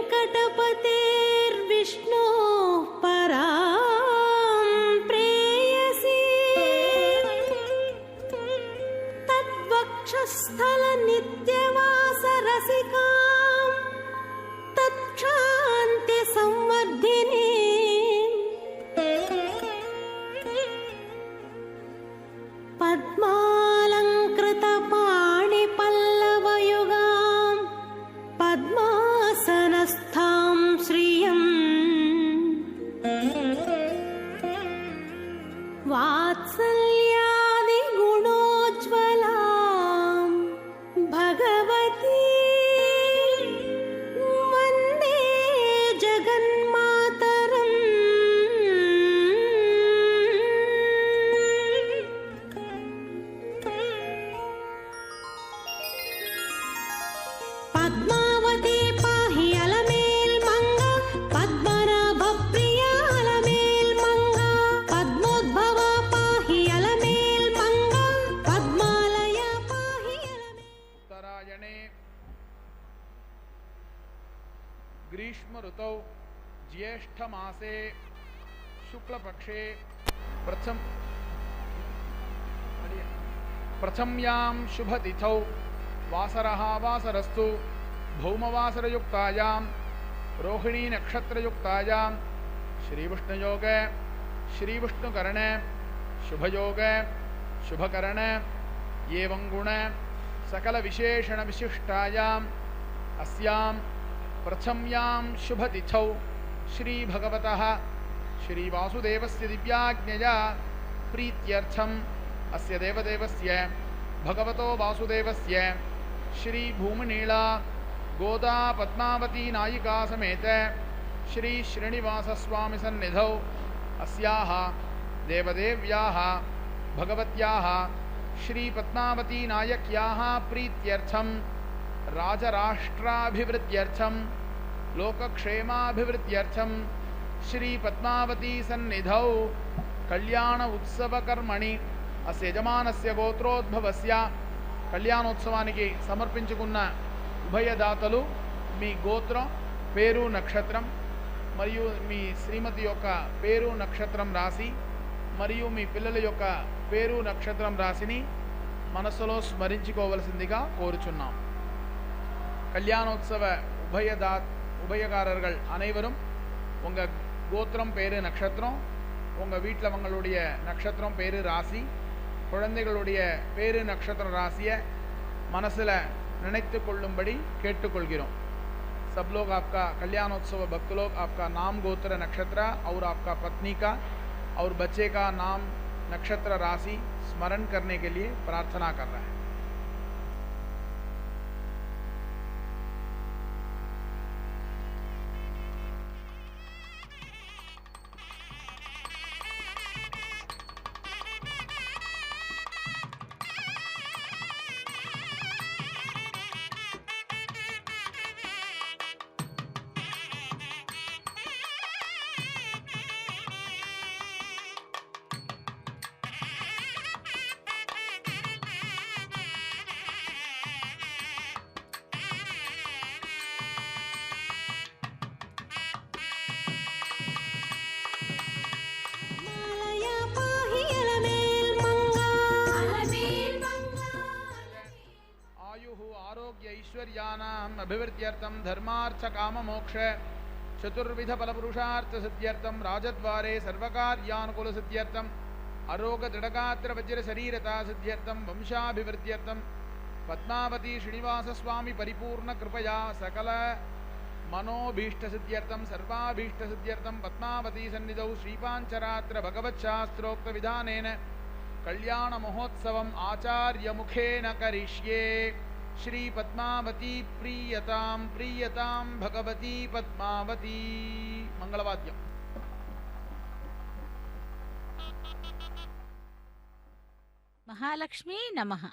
वेङ्कटपतेर्विष्णोः परां प्रेयसी तद्वक्षस्थलनित्यवासरसिकां तत्क्षान्तिसंवर्धिनी पद्मालङ्कृतपाणिपल्लवयुगां पद्मासनस्थां श्रियम् वात्सल्यादिगुणोज्ज्वलां भगवती वन्दे जगन्मातरम्। पद्मावती पाहि अलमेल् मंगा पद्मनाभप्रिया अलमेल् मंगा पद्मोद्भवा पाहि अलमेल् मंगा पद्मालया पाहि अलमेल्। उत्तरायणे ग्रीष्म ऋतौ ज्येष्ठ मासे शुक्लपक्षे प्रथम्यां शुभतिथौ वासरः वासरस्तु भौमवासरयुक्तायां रोहिणी नक्षत्रयुक्तायां श्रीविष्णुयोगे श्रीविष्णुकरणे शुभयोगे शुभकरणे एवं गुणे सकलविशेषणविशिष्टायाम् अस्यां प्रथम्यां शुभतिथौ श्रीभगवतः श्रीवासुदेवस्य दिव्याज्ञया प्रीत्यर्थम् अस्य देवदेवस्य भगवतो वासुदेवस्य श्री भूमनीला गोदा पद्मावती नायिका समेत श्री श्रीनिवासस्वामी सन्निधौ अस्याः देवदेव्याः भगवत्याः श्री पद्मावती नायक्याः प्रीत्यर्थं राजराष्ट्राभिवृद्ध्यर्थं लोकक्षेमाभिवृद्ध्यर्थं श्री पद्मावती सन्निधौ कल्याण उत्सवकर्मणि अस्य यजमानस्य गोत्रोद्भवस्य కళ్యాణోత్సవానికి సమర్పించుకున్న ఉభయదాతలు మీ గోత్రం పేరు నక్షత్రం మరియు మీ శ్రీమతి యొక్క పేరు నక్షత్రం రాసి మరియు మీ పిల్లల యొక్క పేరు నక్షత్రం రాసిని మనసులో స్మరించుకోవలసిందిగా కోరుచున్నాం. கல்யாணோத்சவ உபயகாரர்கள் அனைவரும் உங்கள் கோத்திரம் பேரு நட்சத்திரம் உங்கள் வீட்டில் உங்களுடைய நட்சத்திரம் பேரு ராசி குழந்தைகளுடைய பேரு நட்சத்திர ராசியை மனசில் நினைத்து கொள்ளும்படி கேட்டுக்கொள்கிறோம். सब लोग आपका कल्याणोत्सव भक्त लोग आपका नाम गोत्र नक्षत्र और आपका पत्नी का और बच्चे का नाम नक्षत्र राशि स्मरण करने के लिए प्रार्थना कर रहा है. ऐश्वर्यानाम् अभिवृद्ध्यर्थं धर्मार्थ काम मोक्ष चतुर्विध फलपुरुषार्थ सिद्ध्यर्थं राजद्वारे सर्वकार्यानुकूल सिद्ध्यर्थं आरोग दृढ़गात्र वज्र शरीरता सिद्ध्यर्थं वंशाभिवृद्ध्यर्थं पद्मावती श्रीनिवास स्वामी परिपूर्ण कृपया सकल मनोभीष्ट सिद्ध्यर्थं सर्वाभीष्ट सिद्ध्यर्थं पद्मावती सन्निधौ श्रीपांचरात्र भगवच्छास्त्रोक्त विधानेन कल्याण महोत्सवम् आचार्य मुखेन करिष्ये. श्री पद्मावती प्रीयतां प्रीयतां भगवती पद्मावती. मंगलवाद्यम. महालक्ष्मी नमः.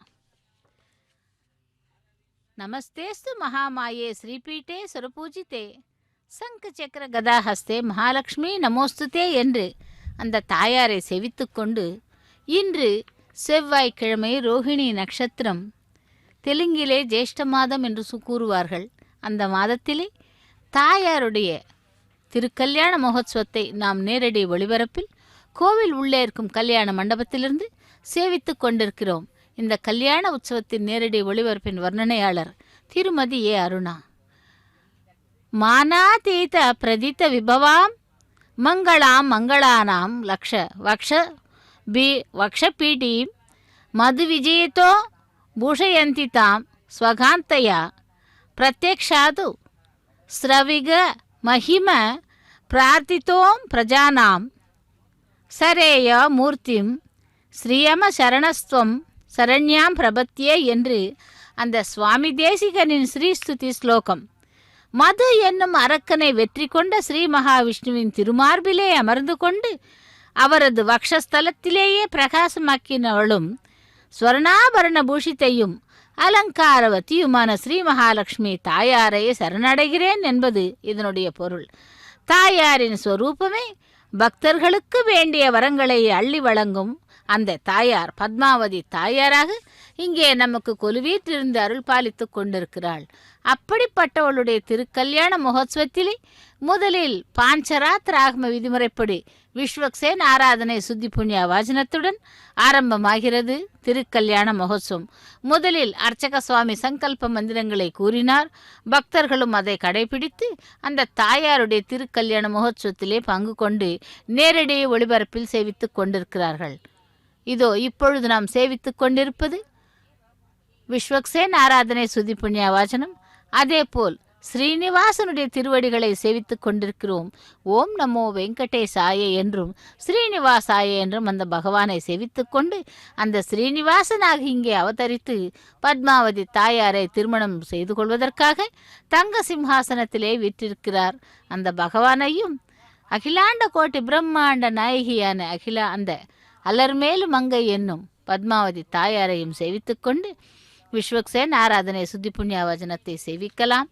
नमस्तेस्तु महामाये श्रीपीठे सुरपूजिते சங்கு சக்கர கதாஹஸ்தே மகாலட்சுமி நமோஸ்துதே என்று அந்த தாயாரை செவித்து கொண்டு இன்று செவ்வாய்க்கிழமை ரோஹிணி நட்சத்திரம், தெலுங்கிலே ஜேஷ்ட மாதம் என்று கூறுவார்கள். அந்த மாதத்திலே தாயாருடைய திருக்கல்யாண மகோத்சவத்தை நாம் நேரடி ஒளிபரப்பில் கோவில் உள்ளே இருக்கும் கல்யாண மண்டபத்திலிருந்து சேவித்து கொண்டிருக்கிறோம். இந்த கல்யாண உற்சவத்தின் நேரடி ஒளிபரப்பின் வர்ணனையாளர் திருமதி ஏ அருணா. மானாதீத பிரதித்த விபவாம் மங்களாம் மங்களானாம் லக்ஷ வக்ஷபீடீம் மது விஜயத்தோ பூஷயந்தி தாம் ஸ்வகாந்தயா பிரத்யக்ஷாது ஸ்ரவிக மகிம பிரார்த்தித்தோம் பிரஜானாம் சரேய மூர்த்திம் ஸ்ரீயம சரணஸ்துவம் சரண்யாம் பிரபத்தியே என்று அந்த சுவாமி தேசிகனின் ஸ்ரீஸ்துதி ஸ்லோகம். மது என்னும் அரக்கனை வெற்றி கொண்ட ஸ்ரீ மகாவிஷ்ணுவின் திருமார்பிலே அமர்ந்து கொண்டு அவரது வக்ஷஸ்தலத்திலேயே பிரகாசமாக்கினவளும் ஸ்வர்ணாபரண பூஷித்தையும் அலங்காரவதியுமான ஸ்ரீ மகாலட்சுமி தாயாரையே சரணடைகிறேன் என்பது இதனுடைய பொருள். தாயாரின் ஸ்வரூபமே பக்தர்களுக்கு வேண்டிய வரங்களை அள்ளி வழங்கும் அந்த தாயார் பத்மாவதி தாயாராக இங்கே நமக்கு கொலுவீற்றிருந்து அருள் பாலித்து கொண்டிருக்கிறாள். அப்படிப்பட்டவளுடைய திருக்கல்யாண மகோத்சவத்திலே முதலில் பாஞ்சராத்திர ஆகம விதிமுறைப்படி விஸ்வக்சேன் ஆராதனை சுத்தி புண்ணிய வாசனத்துடன் ஆரம்பமாகிறது திருக்கல்யாண மகோத்சவம். முதலில் அர்ச்சக சுவாமி சங்கல்ப மந்திரங்களை கூறினார். பக்தர்களும் அதை கடைபிடித்து அந்த தாயாருடைய திருக்கல்யாண மகோத்சவத்திலே பங்கு கொண்டு நேரடி ஒளிபரப்பில் சேவித்து கொண்டிருக்கிறார்கள். இதோ இப்பொழுது நாம் சேவித்து கொண்டிருப்பது விஸ்வக்சேன் ஆராதனை சுதி புண்ணிய வாசனம். அதேபோல் ஸ்ரீனிவாசனுடைய திருவடிகளை சேவித்து கொண்டிருக்கிறோம். ஓம் நமோ வெங்கடேசாய என்றும் ஸ்ரீனிவாசாய என்றும் அந்த பகவானை சேவித்து கொண்டு அந்த ஸ்ரீனிவாசனாக இங்கே அவதரித்து பத்மாவதி தாயாரை திருமணம் செய்து கொள்வதற்காக தங்க சிம்ஹாசனத்திலே விற்றிருக்கிறார். அந்த பகவானையும் அகிலாண்ட கோட்டி பிரம்மாண்ட நாயகியான அந்த அலர்மேலு மங்கை என்னும் பத்மாவதி தாயாரையும் சேவித்து கொண்டு விஸ்வக்சேன் ஆராதனை சுத்தி புண்ணிய வச்சனத்தை சேவிக்கலாம்.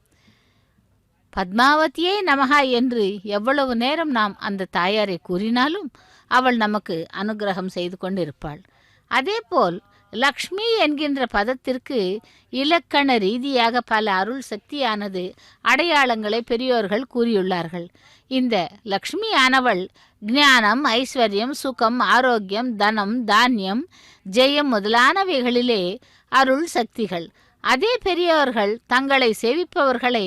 பத்மாவதியே நமகா என்று எவ்வளவு நேரம் நாம் அந்த தாயாரை கூறினாலும் அவள் நமக்கு அனுகிரகம் செய்து கொண்டிருப்பாள். அதேபோல் லக்ஷ்மி என்கின்ற பதத்திற்கு இலக்கண ரீதியாக பல அருள் சக்தியானது அடையாளங்களை பெரியோர்கள் கூறியுள்ளார்கள். இந்த லக்ஷ்மி ஆனவள் ஞானம், ஐஸ்வர்யம், சுகம், ஆரோக்கியம், தனம், தானியம், ஜெயம் முதலானவைகளிலே அருள் சக்திகள். அதே பெரியோர்கள் தங்களை சேவிப்பவர்களை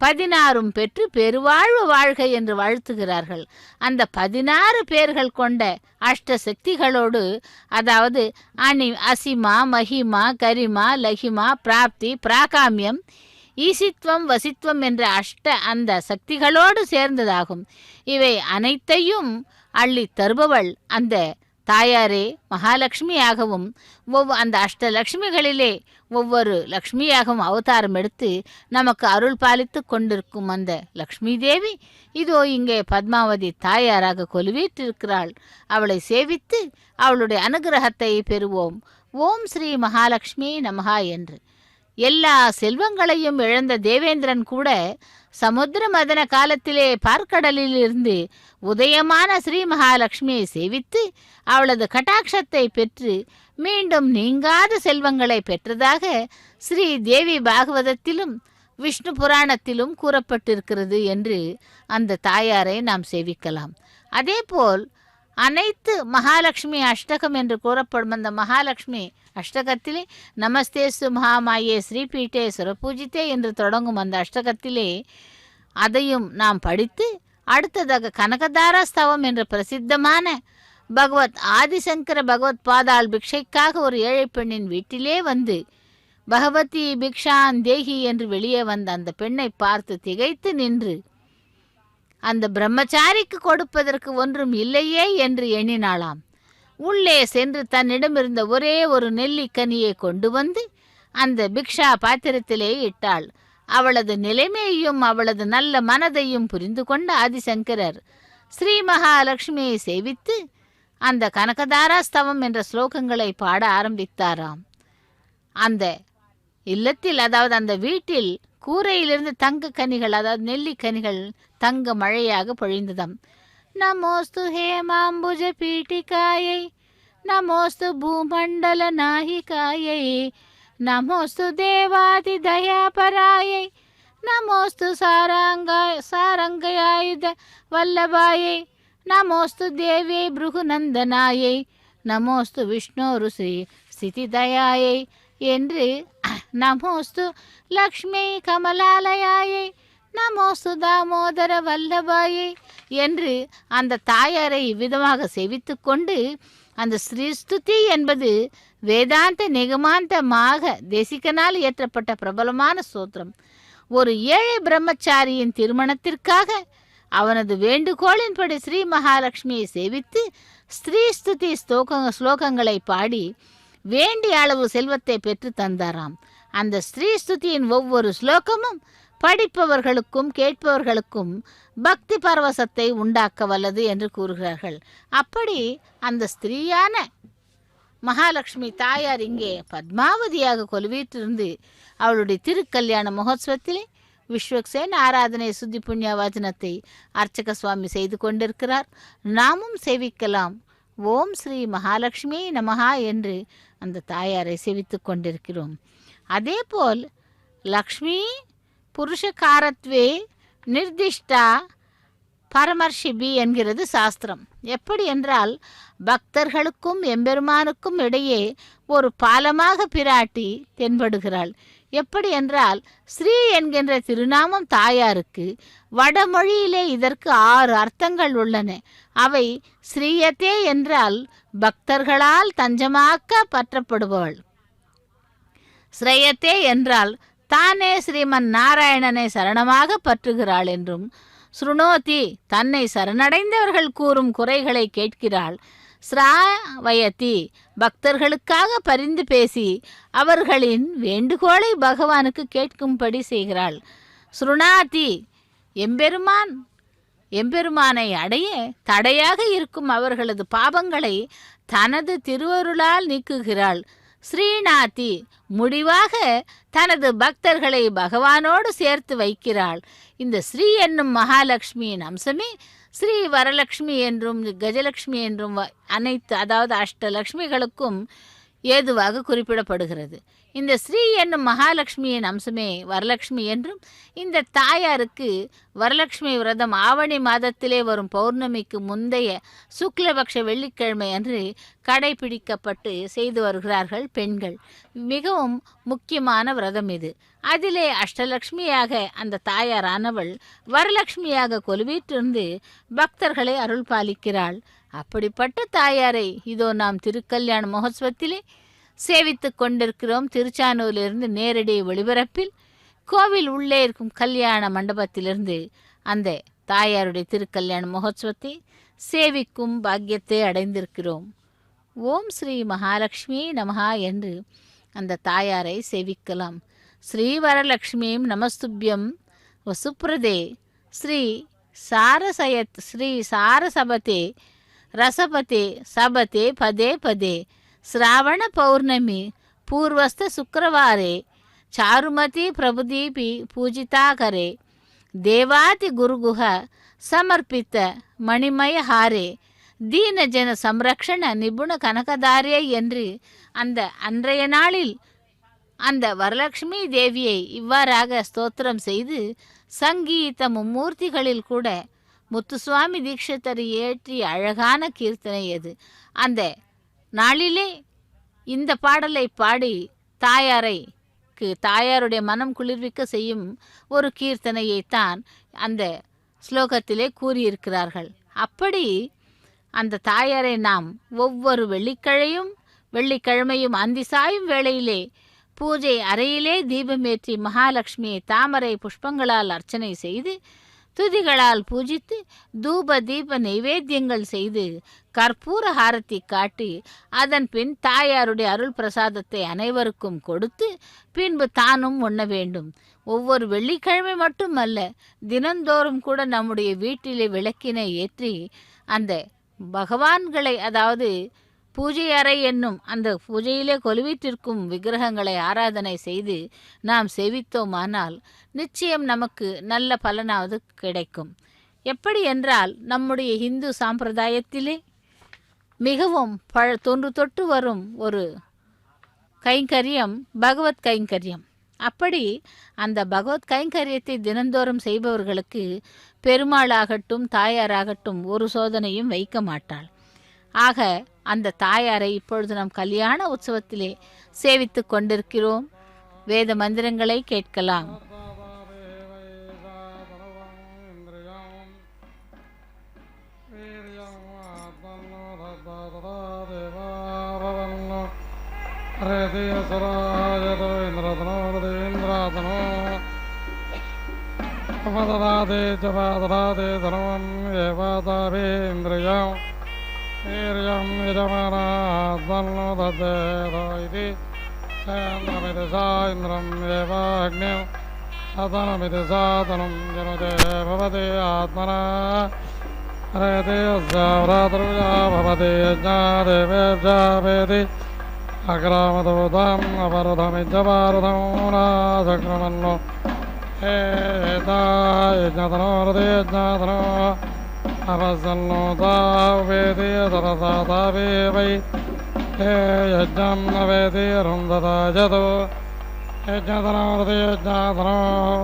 16 பெற்று பெருவாழ்வு வாழ்க என்று வாழ்த்துகிறார்கள். அந்த 16 பேர்கள் கொண்ட அஷ்ட சக்திகளோடு, அதாவது அசிமா, மகிமா, கரிமா, லகிமா, பிராப்தி, பிராகாமியம், ஈசித்வம், வசித்வம் என்ற அந்த சக்திகளோடு சேர்ந்ததாகும். இவை அனைத்தையும் அள்ளி தருபவள் அந்த தாயாரே மகாலட்சுமியாகவும் அந்த அஷ்டலக்ஷ்மிகளிலே ஒவ்வொரு லக்ஷ்மியாகவும் அவதாரம் எடுத்து நமக்கு அருள் பாலித்து கொண்டிருக்கும் அந்த லக்ஷ்மி தேவி இதோ இங்கே பத்மாவதி தாயாராக கொலுவீற்றிருக்கிறாள். அவளை சேவித்து அவளுடைய அனுகிரகத்தை பெறுவோம். ஓம் ஸ்ரீ மகாலட்சுமி நமகா என்று. எல்லா செல்வங்களையும் இழந்த தேவேந்திரன் கூட சமுத்திர மதன காலத்திலே பார்க்கடலில் இருந்து உதயமான ஸ்ரீ மகாலட்சுமியை சேவித்து அவளது கட்டாட்சத்தை பெற்று மீண்டும் நீங்காத செல்வங்களை பெற்றதாக ஸ்ரீ தேவி பாகவதத்திலும் விஷ்ணு புராணத்திலும் கூறப்பட்டிருக்கிறது என்று அந்த தாயாரை நாம் சேவிக்கலாம். அதேபோல் அனைத்து மகாலட்சுமி அஷ்டகம் என்று கூறப்படும் அந்த மகாலட்சுமி அஷ்டகத்திலே நமஸ்தேஸ்து மகாமாயே ஸ்ரீபீட்டே சுரபூஜித்தே என்று தொடங்கும் அந்த அஷ்டகத்திலே அதையும் நாம் படித்து அடுத்ததாக கனகதாரா ஸ்தவம் என்ற பிரசித்தமான பகவத் ஆதிசங்கர பகவத் பாதாள் பிக்ஷைக்காக ஒரு ஏழை பெண்ணின் வீட்டிலே வந்து பகவதி பிக்ஷான் தேகி என்று வெளியே வந்த அந்த பெண்ணை பார்த்து திகைத்து நின்று அந்த பிரம்மச்சாரிக்கு கொடுப்பதற்கு ஒன்றும் இல்லையே என்று எண்ணினாளாம். உள்ளே சென்று தன்னிடமிருந்த ஒரே ஒரு நெல்லிக்கனியை கொண்டு வந்து அந்த பிக்ஷா பாத்திரத்திலே இட்டாள். அவளது நிலைமையையும் அவளது நல்ல மனதையும் புரிந்து கொண்ட ஆதிசங்கரர் ஸ்ரீ மகாலட்சுமியை சேவித்து அந்த கனகதாராஸ்தவம் என்ற ஸ்லோகங்களை பாட ஆரம்பித்தாராம். அந்த இல்லத்தில், அதாவது அந்த வீட்டில் கூரையிலிருந்து தங்க கனிகள், அதாவது நெல்லிக்கனிகள் தங்க மழையாக பொழிந்ததாம். நமோஸ்து ஹேமாம்புஜ பீட்டிகாயை, நமோஸ்து பூமண்டல நாயிகாயை, நமோஸ்து தேவாதி தயாபராயை, நமோஸ்து சாரங்கயாயுத வல்லபாயை நமோஸ்து தேவியை பிருகுநந்தனாயை நமோஸ்து விஷ்ணோரு ஸ்ரீ ஸ்திதிதயாயை என்று நமோஸ்து லக்ஷ்மி கமலாலயாயை நமோஸ்து தாமோதர வல்லபாயை என்று அந்த தாயாரை இவ்விதமாக செவித்து கொண்டு அந்த ஸ்ரீஸ்துதி என்பது வேதாந்த நிகமாந்தமாக தேசிகனால் இயற்றப்பட்ட பிரபலமான ஸ்தோத்திரம். ஒரு ஏழை பிரம்மச்சாரியின் திருமணத்திற்காக அவனது வேண்டுகோளின்படி ஸ்ரீ மகாலட்சுமியை சேவித்து ஸ்ரீஸ்துதி ஸ்லோகங்களை பாடி வேண்டிய அளவு செல்வத்தை பெற்று தந்தாராம். அந்த ஸ்ரீஸ்துதியின் ஒவ்வொரு ஸ்லோகமும் படிப்பவர்களுக்கும் கேட்பவர்களுக்கும் பக்தி பரவசத்தை உண்டாக்க வல்லது என்று கூறுகிறார்கள். அப்படி அந்த ஸ்திரீயான மகாலட்சுமி தாயார் இங்கே பத்மாவதியாக கொலுவீற்றிருந்து அவளுடைய திருக்கல்யாண மகோத்சவத்திலே விஸ்வக்சேன ஆராதனை சுத்தி புண்ணிய வாசனத்தை அர்ச்சக சுவாமி செய்து கொண்டிருக்கிறார். நாமும் சேவிக்கலாம். ஓம் ஸ்ரீ மகாலட்சுமி நமஹா என்று அந்த தாயாரை சேவித்து கொண்டிருக்கிறோம். அதேபோல் லக்ஷ்மி புருஷகாரத்வே நிர்திஷ்டா பரமர்ஷிபி என்கிறது சாஸ்திரம். எப்படி என்றால் பக்தர்களுக்கும் எம்பெருமானுக்கும் இடையே ஒரு பாலமாக பிராட்டி தென்படுகிறாள். எப்படி என்றால் ஸ்ரீ என்கின்ற திருநாமம் தாயாருக்கு வடமொழியிலே இதற்கு 6 அர்த்தங்கள் உள்ளன. அவை ஸ்ரீயத்தே என்றால் பக்தர்களால் தஞ்சமாக்க பற்றப்படுபவள், ஸ்ரேயத்தே என்றால் தானே ஸ்ரீமன் நாராயணனை சரணமாக பற்றுகிறாள் என்றும், ஸ்ருணோதி தன்னை சரணடைந்தவர்கள் கூறும் குறைகளை கேட்கிறாள், ஸ்ராவயதி பக்தர்களுக்காக பரிந்து பேசி அவர்களின் வேண்டுகோளை பகவானுக்கு கேட்கும்படி செய்கிறாள், ஸ்ருணாதி எம்பெருமானை அடைய தடையாக இருக்கும் அவர்களது பாவங்களை தனது திருவருளால் நீக்குகிறாள், ஸ்ரீநாதி முடிவாக தனது பக்தர்களை பகவானோடு சேர்த்து வைக்கிறாள். இந்த ஸ்ரீ என்னும் மகாலட்சுமியின் அம்சமே ஸ்ரீ வரலட்சுமி என்றும் கஜலட்சுமி என்றும் அனைத்து அதாவது அஷ்டலட்சுமிகளுக்கும் ஏதுவாக குறிப்பிடப்படுகிறது. இந்த ஸ்ரீ என்னும் மகாலட்சுமியின் அம்சமே வரலட்சுமி என்றும், இந்த தாயாருக்கு வரலட்சுமி விரதம் ஆவணி மாதத்திலே வரும் பௌர்ணமிக்கு முந்தைய சுக்லபக்ஷ வெள்ளிக்கிழமை அன்று கடைபிடிக்கப்பட்டு செய்து வருகிறார்கள் பெண்கள். மிகவும் முக்கியமான விரதம் இது. அதிலே அஷ்டலட்சுமியாக அந்த தாயாரானவள் வரலட்சுமியாக கொலுவீற்றிருந்து பக்தர்களை அருள் பாலிக்கிறாள். அப்படிப்பட்ட தாயாரை இதோ நாம் திருக்கல்யாண மகோத்சவத்திலே சேவித்து கொண்டிருக்கிறோம். திருச்சானூரிலிருந்து நேரடி ஒளிபரப்பில் கோவில் உள்ளே இருக்கும் கல்யாண மண்டபத்திலிருந்து அந்த தாயாருடைய திருக்கல்யாண மகோத்சவத்தை சேவிக்கும் பாக்கியத்தை அடைந்திருக்கிறோம். ஓம் ஸ்ரீ மகாலட்சுமி நமஹா என்று அந்த தாயாரை சேவிக்கலாம். ஸ்ரீ வரலட்சுமியும் நமஸ்துபியம் வசுப்ரதே ஸ்ரீ சாரசபதே ரசபதே சபதே பதே பதே ಶ್ರಾವಣ ಪೌರ್ಣಮಿ ಪೂರ್ವಸ್ಥ ಶುಕ್ರವಾರೆ ಚಾರುಮತಿ ಪ್ರಭುದೀಪಿ ಪೂಜಿತಾಕರೆ ದೇವಾತಿ ಗುರುಗುಹ ಸಮರ್ಪಿತ மணிமய ஹாரே தீன ஜன சம்ரக்ஷண நிபுண கனகதாரே என்று அந்த அன்றைய நாளில் அந்த வரலட்சுமி தேவியை இவ்வாறாக ஸ்தோத்திரம் செய்து சங்கீத மும்மூர்த்திகளில் கூட முத்துசுவாமி தீட்சிதர் இயற்றிய அழகான கீர்த்தனை அது. அந்த நாளிலே இந்த பாடலை பாடி தாயாருடைய மனம் குளிர்விக்க செய்யும் ஒரு கீர்த்தனையைத்தான் அந்த ஸ்லோகத்திலே கூறியிருக்கிறார்கள். அப்படி அந்த தாயாரை நாம் ஒவ்வொரு வெள்ளிக்கிழமையும் அந்தி சாயும் வேளையிலே பூஜை அறையிலே தீபமேற்றி மகாலட்சுமியை தாமரை புஷ்பங்களால் அர்ச்சனை செய்து துதிகளால் பூஜித்து தூப தீப நைவேத்தியங்கள் செய்து கற்பூர ஹாரத்தி காட்டி அதன் பின் தாயாருடைய அருள் பிரசாதத்தை அனைவருக்கும் கொடுத்து பின்பு தானும் உண்ண வேண்டும். ஒவ்வொரு வெள்ளிக்கிழமை மட்டுமல்ல, தினந்தோறும் கூட நம்முடைய வீட்டிலே விளக்கினை ஏற்றி அந்த பகவான்களை, அதாவது பூஜை அறை என்னும் அந்த பூஜையிலே கொலுவீற்றிருக்கும் விக்கிரகங்களை ஆராதனை செய்து நாம் சேவித்தோமானால் நிச்சயம் நமக்கு நல்ல பலனாவது கிடைக்கும். எப்படி என்றால், நம்முடைய இந்து சாம்பிரதாயத்திலே மிகவும் தொன்று தொட்டு வரும் ஒரு கைங்கரியம் பகவத் கைங்கரியம். அப்படி அந்த பகவத் கைங்கரியத்தை தினந்தோறும் செய்பவர்களுக்கு பெருமாளாகட்டும் தாயாராகட்டும் ஒரு சோதனையும் வைக்க மாட்டாள். ஆக அந்த தாயாரை இப்பொழுது நம் கல்யாண உற்சவத்திலே சேவித்து கொண்டிருக்கிறோம். வேத மந்திரங்களை கேட்கலாம். பததாதே ஜபாதராதே தனவம் ஏவாதாபேந்திரியம் வீரியம் யஜமானாத்மன்னோ தத்தேதோ இதி சேந்திரமிதி சா இந்திரம் ஏவாக்னியம் சதனமிதி சாதனம் ஜனுதே பவதி ஆத்மனா ஹரேதி அஸ்யாவ்ராத்ருஜா பவதி யஜ்ஞாதேவேர்ஜாவேதி அக்ராமதூதம் அபரதமிஜ்ஜபாரதம் நாசக்ரமன்னோ यज्ञतनो हृदय यज्ञतनो अपसन्नो तावेदि सरसातावे वै हे यज्ञं न वेदि रुन्दता जतो यज्ञतनो हृदय यज्ञतनो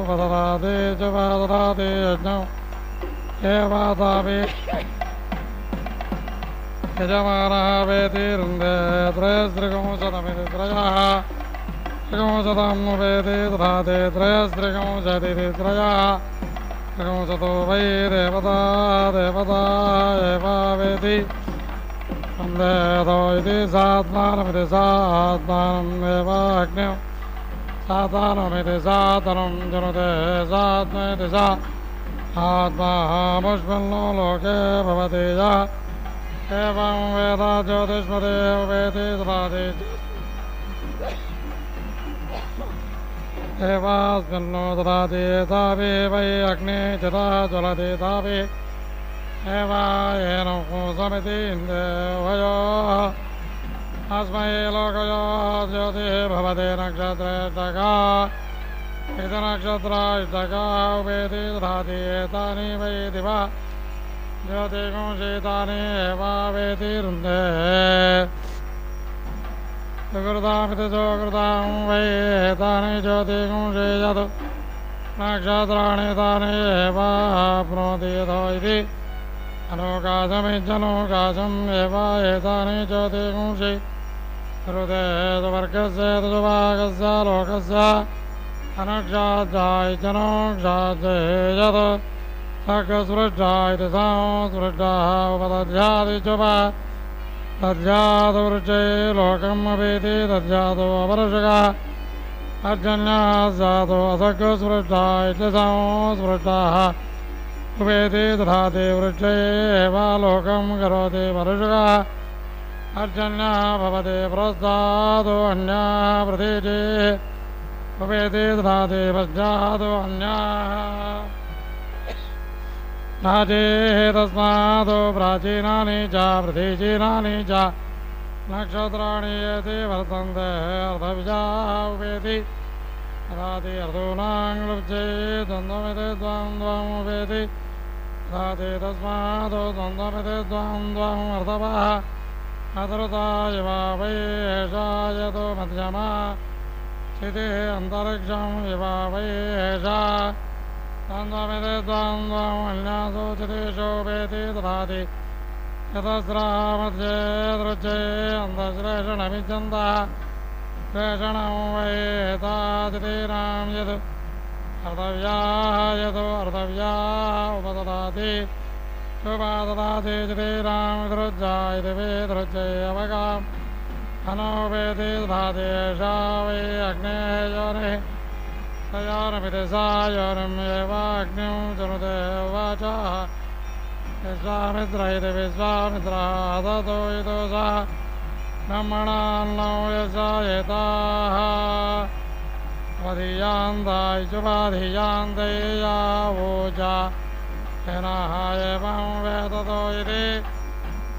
वददाते च वददाते यज्ञं हे वातावे यजमानः वेदि रुन्दे त्रयस्त्रिगुंशतमिति त्रयः त्रिगुंशतं वेदे दधाते त्रयस्त्रिगुंशतिथि त्रयः त्रिगुंशतो वै देवता देवता एवावेति वन्देतो इति सात्मानमिति सात्मानम् एवाग्निं सातानमिति सातनं जनुते सात्मेति सा आत्मा मुष्मिन्नो लोके भवति य एवं वेद ज्योतिष्मते वेति दधाति एवास्मिन्नो ददाति तावे वै अग्ने चिता ज्वलति तावे एवायेन समिति इन्द्रवयो अस्मै लोकयो ज्योतिः भवति नक्षत्रेष्टका इति नक्षत्राष्टका वेति ददाति एतानि वै दिवा ज्योतिगुंशीतानि एवावेति रुन्दे सुकृतामिति सुकृतां वै एतानि ज्योतिगुंशीयतु नक्षत्राणि तानि एवाप्नोति यतो इति अनोकाशमित्यनोकाशम् एव एतानि ज्योतिगुंषि हृदे वर्गस्य तुभागस्य लोकस्य अनक्षाद्या इत्यनोक्षाद्ये यत् सर्गस्पृष्टा इति संस्पृष्टाः उपदध्यादि च तद्यादवृचे लोकमवेति तद्यादो अपरशका अर्जन्यासादो असर्गस्पृष्टा इति संस्पृष्टाः उपेति दधाति वृक्षे एव लोकं करोति परशका अर्जन्यः भवति प्रस्तादो अन्यः प्रतीचे उपेति दधाति पश्चादो अन्यः प्राचीः तस्मादो प्राचीनानि च प्रतीचीनानि च नक्षत्राणि येति वर्तन्ते अर्धविजा उपेति ददाति अर्धूनां लुप्ते द्वन्द्वमिति द्वन्द्वम् उपेति ददाति तस्मादो द्वन्द्वमिति द्वन्द्वम् अर्धवः अधृता इवा वै एषा यतो मध्यमा स्थितिः अन्तरिक्षम् इवा वै एषा द्वन्द्वमिति द्वन्द्वम् अन्यासु चितिषोपेति ददाति यतस्रा मध्ये दृच्छे अन्तश्लेषणमिच्छन्तः श्लेषणं वै एतादितीनां यद् अर्धव्याः यतो अर्धव्याः उपददाति शुभाददाति चितीनां विदृज्जा इति विदृज्ये अवगाम् अनोपेति ददाति एषा वै अग्नेः योनिः योनमिति सा योनिमेव अग्निं जनुते वाचः विश्वामित्र इति विश्वामित्रः ददतो इतो सा ब्रह्मणान्नो यसा एताः वधीयान्ता इचुपाधीयान्ते यावोचा येनाः एवं वेदतो इति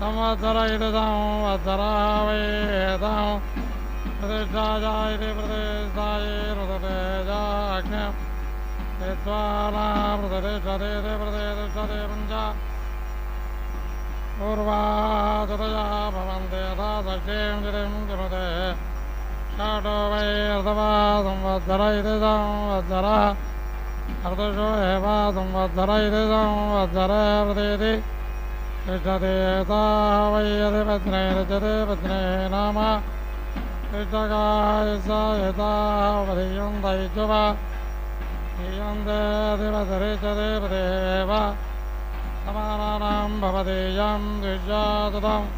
संवत्सर इति संवत्सरः वै एतां प्रतिष्ठाया इति प्रतिष्ठायै रुदते जाज्ञं विद्वाना प्रतिष्ठते इति प्रतिष्ठते पञ्च पूर्वा चतया भवन्ति यथा षष्ठीं चितिं जनुते षाटो वै अर्धवा संवत्सर इति संवत्सरः अर्धशो एव संवत्सर इति संवत्सरे प्रतीति तिष्ठति एता वै यदि पत्ने रचते पत्ने नाम तिष्ठकाय स एता वधीयन्त इत्युवा हीयन्ते अधिपतिरिच्यते पदेव समानानां भवति यं द्विजातुतम्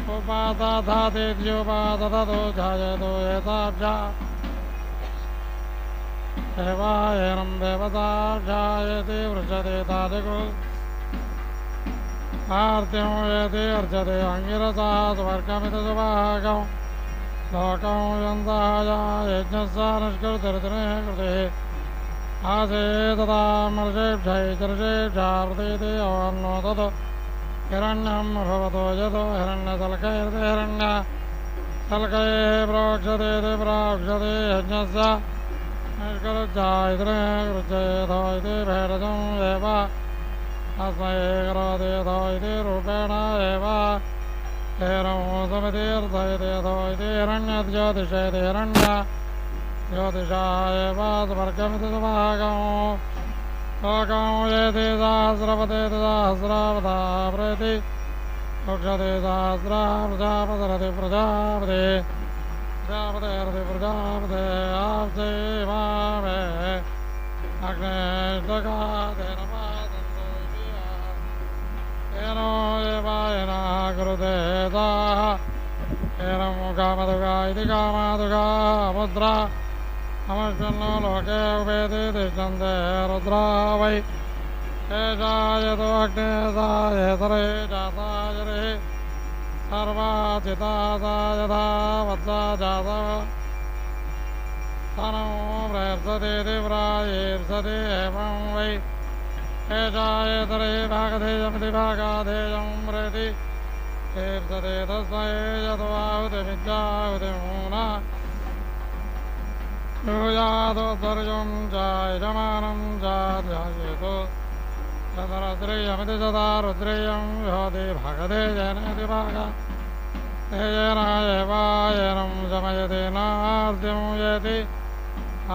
उपादधातीत्युपादधतो जायतो एताभ्या एवायनं देवता जायते वृक्षते तादिको आर्त्यं यदि अर्चते अङ्गिरसा स्वर्गमिति सुभागं लोकं यन्ताया यज्ञस्य निष्कृतिर्दिने कृतिः आसेतदामर्षेभ्यैतर्षेभ्या प्रतीति अवन्नो तत् हिरण्यं भवतो यतो हिरण्यतल्कैर्ति हिरण्यतल्कैः प्रोक्षते प्रोक्षते यज्ञस्य निष्कृत्यायतने कृत्येतो इति भेदजं एव अस्मै करोतीतो इति रूपेण एव हेरं समितीर्थयतेतो इति हिरण्यज्योतिषेति हिरण्य ज्योतिषा एव स्वर्गमिति सुभागं लोकं येति सहस्रपतेति सहस्रावता प्रेति मोक्षते सहस्रा प्रजापतिरति प्रजापते प्रजापतेरति प्रजापते आप्ते मामे अग्नेष्टकाते नमादन्तो इति येनो एवायना कुरुते ताः एनं कामदुगा इति कामादुगा मुद्रा नमस्कन्नो लोके उपेति तिष्ठन्ते रुद्रा वै एषा यतो अग्ने सा एतरे जातायरे सर्वाचिता सा यथा वत्सा जाता तनो प्रयर्सतीति प्रायीर्षति एवं वै एषा एतरे भागधेयमिति भागाधेयं प्रेति ईर्षते तस्मै यतो आहुतिमिच्छाहुतिमूना यूयादोत्तर्यं च यजमानं च ध्यायेतो तदरुद्रेयमिति तदा रुद्रेयं विहोति भागधेयेनेति भागा तेजेन एवायनं शमयति नार्त्यं येति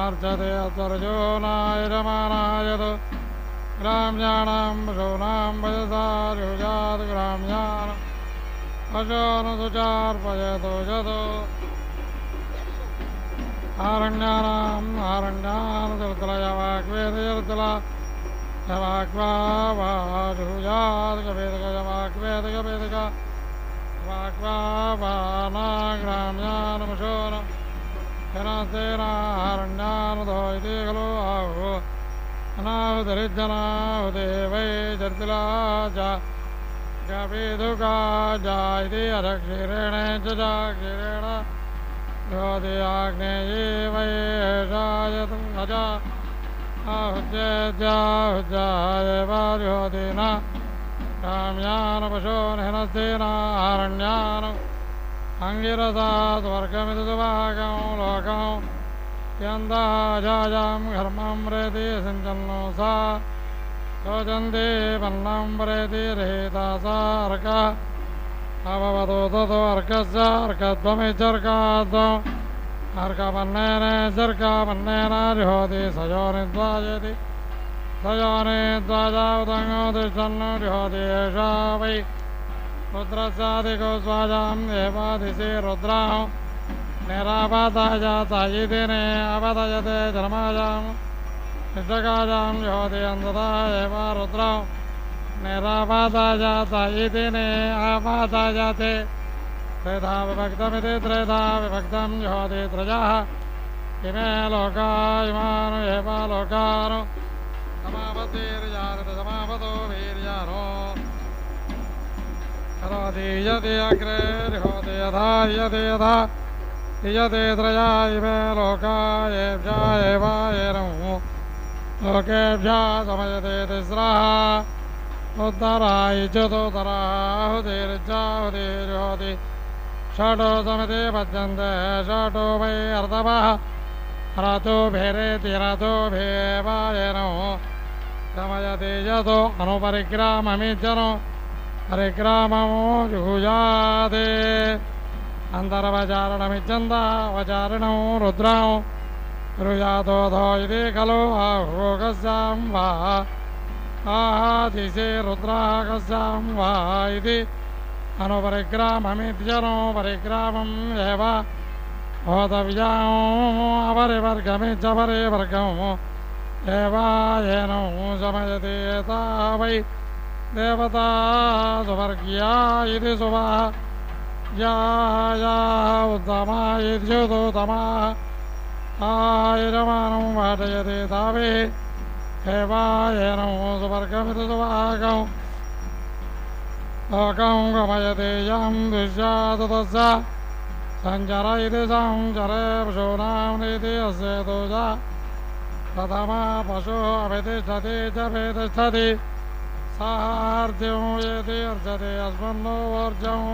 अर्चते अत्तर्यो न यजमानायतु ग्राम्याणां पशूनां वयसा युजात् ग्राम्यान् पशूनुसुचार्पयतु यतो आरण्यानाम् आरण्यान् जलतलयवाग्वेदजलतला यवाग्वा वाजुयात् गवेदक यवाग्वेदक वेदक वाग्वा वानाग्राम्यान् पशून् जनास्तेनारण्यान् इति खलु आहु अनाहुतरिज्जनाहुते वै जर्तिला च गवेदुका च इति अधक्षीरेण च क्षीरेण ज्योति आग्नेये वै एषायतु अजा आहुज्याहुज्याय वा ज्योतिन काम्यान् पशून् हिनस्तेन आरण्यान् अङ्गिरसा स्वर्गमिति सुभागं लोकं यन्दाजायां घर्मं प्रेति सिञ्चन्नो सा शोचन्ति पन्नं प्रेति रहिता सा अर्कः अभवतो ततो अर्कस्य अर्कत्वमित्यर्कात्वम् अर्कपन्नेन चर्कापन्नेन जुहोति सयोनिद्वाजयति सयोनिद्वाजावतङ्गो तिष्ठन्नो जुहोति एषा वै रुद्रस्याधिको स्वाजाम् एवादिशि रुद्राः निरापाताजातायितिने अपतयते जन्माजाम् इष्टकाजां जुहोति अन्तता एव रुद्राः निरापाताजातायितिने आपाताजाते त्रेधा विभक्तमिति त्रेधा विभक्तं जुहोति त्रयः इमे लोका इमानु एव लोकानु समापतिर्जागति समापतो वीर्यानो करोति यदि अग्रे जुहोति यथा यदि यथा यदि त्रया इमे लोका येभ्यः एव एनौ लोकेभ्यः समयते तिस्रः उत्तराय चतुतराहुतिर्जाहुतिर्जुहोति षडो समिति पद्यन्ते षडो वै अर्धवः रथोभिरेति रथोभिवायनो समयति यतो अनुपरिग्राममित्यनो परिग्राममो जुहुयाते अन्तरवचारणमिच्छन्दावचारिणौ रुद्रौ रुजातोधो इति खलु आहो कस्यां वा आदिशे रुद्रः कस्यां वा इति अनुपरिग्राममित्यनो परिग्रामम् एव होतव्याम् अपरिवर्गमिच्च परिवर्गम् एव येनौ शमयति ता वै देवता सुवर्ग्या इति सुवा या उत्तमा इत्युतोत्तमा आयजमानं पाठयति तावे एवायनं सुवर्गमिति सुभागं लोकं गमयति यं दुष्याततस्य सञ्चर इति संचरे पशूनामिति अस्य तुजा प्रथमा पशुः अभितिष्ठति च प्रतिष्ठति साहार्द्यं यदि अर्चते अस्मन्नो वर्जम्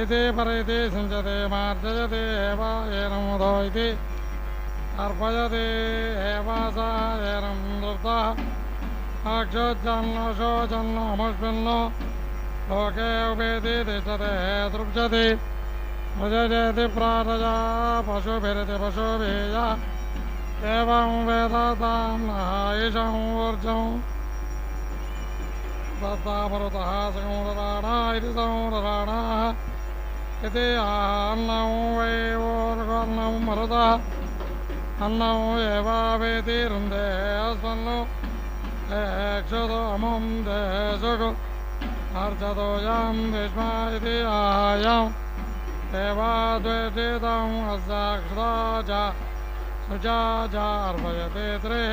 इति परिति सिञ्चते मार्जयते एव येनं उदो इति अर्पयते एव सा येनं दृप्तः अक्षोच्चन्नो शोचन्नमुष्मिन्नो लोके उपेति तिष्ठते तृप्स्यति मृजयति प्रातजा पशुभिरिति पशुभिः एवं वेद तां नः ईशं ऊर्जम् दत्तामरुतः संरराणा इति संरराणाः इति अन्नं वै वोर्गन्नं मरुतः अन्नं एवावेति रुन्दे अस्मन्नु क्षुतो अमुं देशुकु अर्चतो यं विष्मा इति आयम् एवाद्वेषितम् अस्याक्षुता च शुचा च अर्पयते त्रिः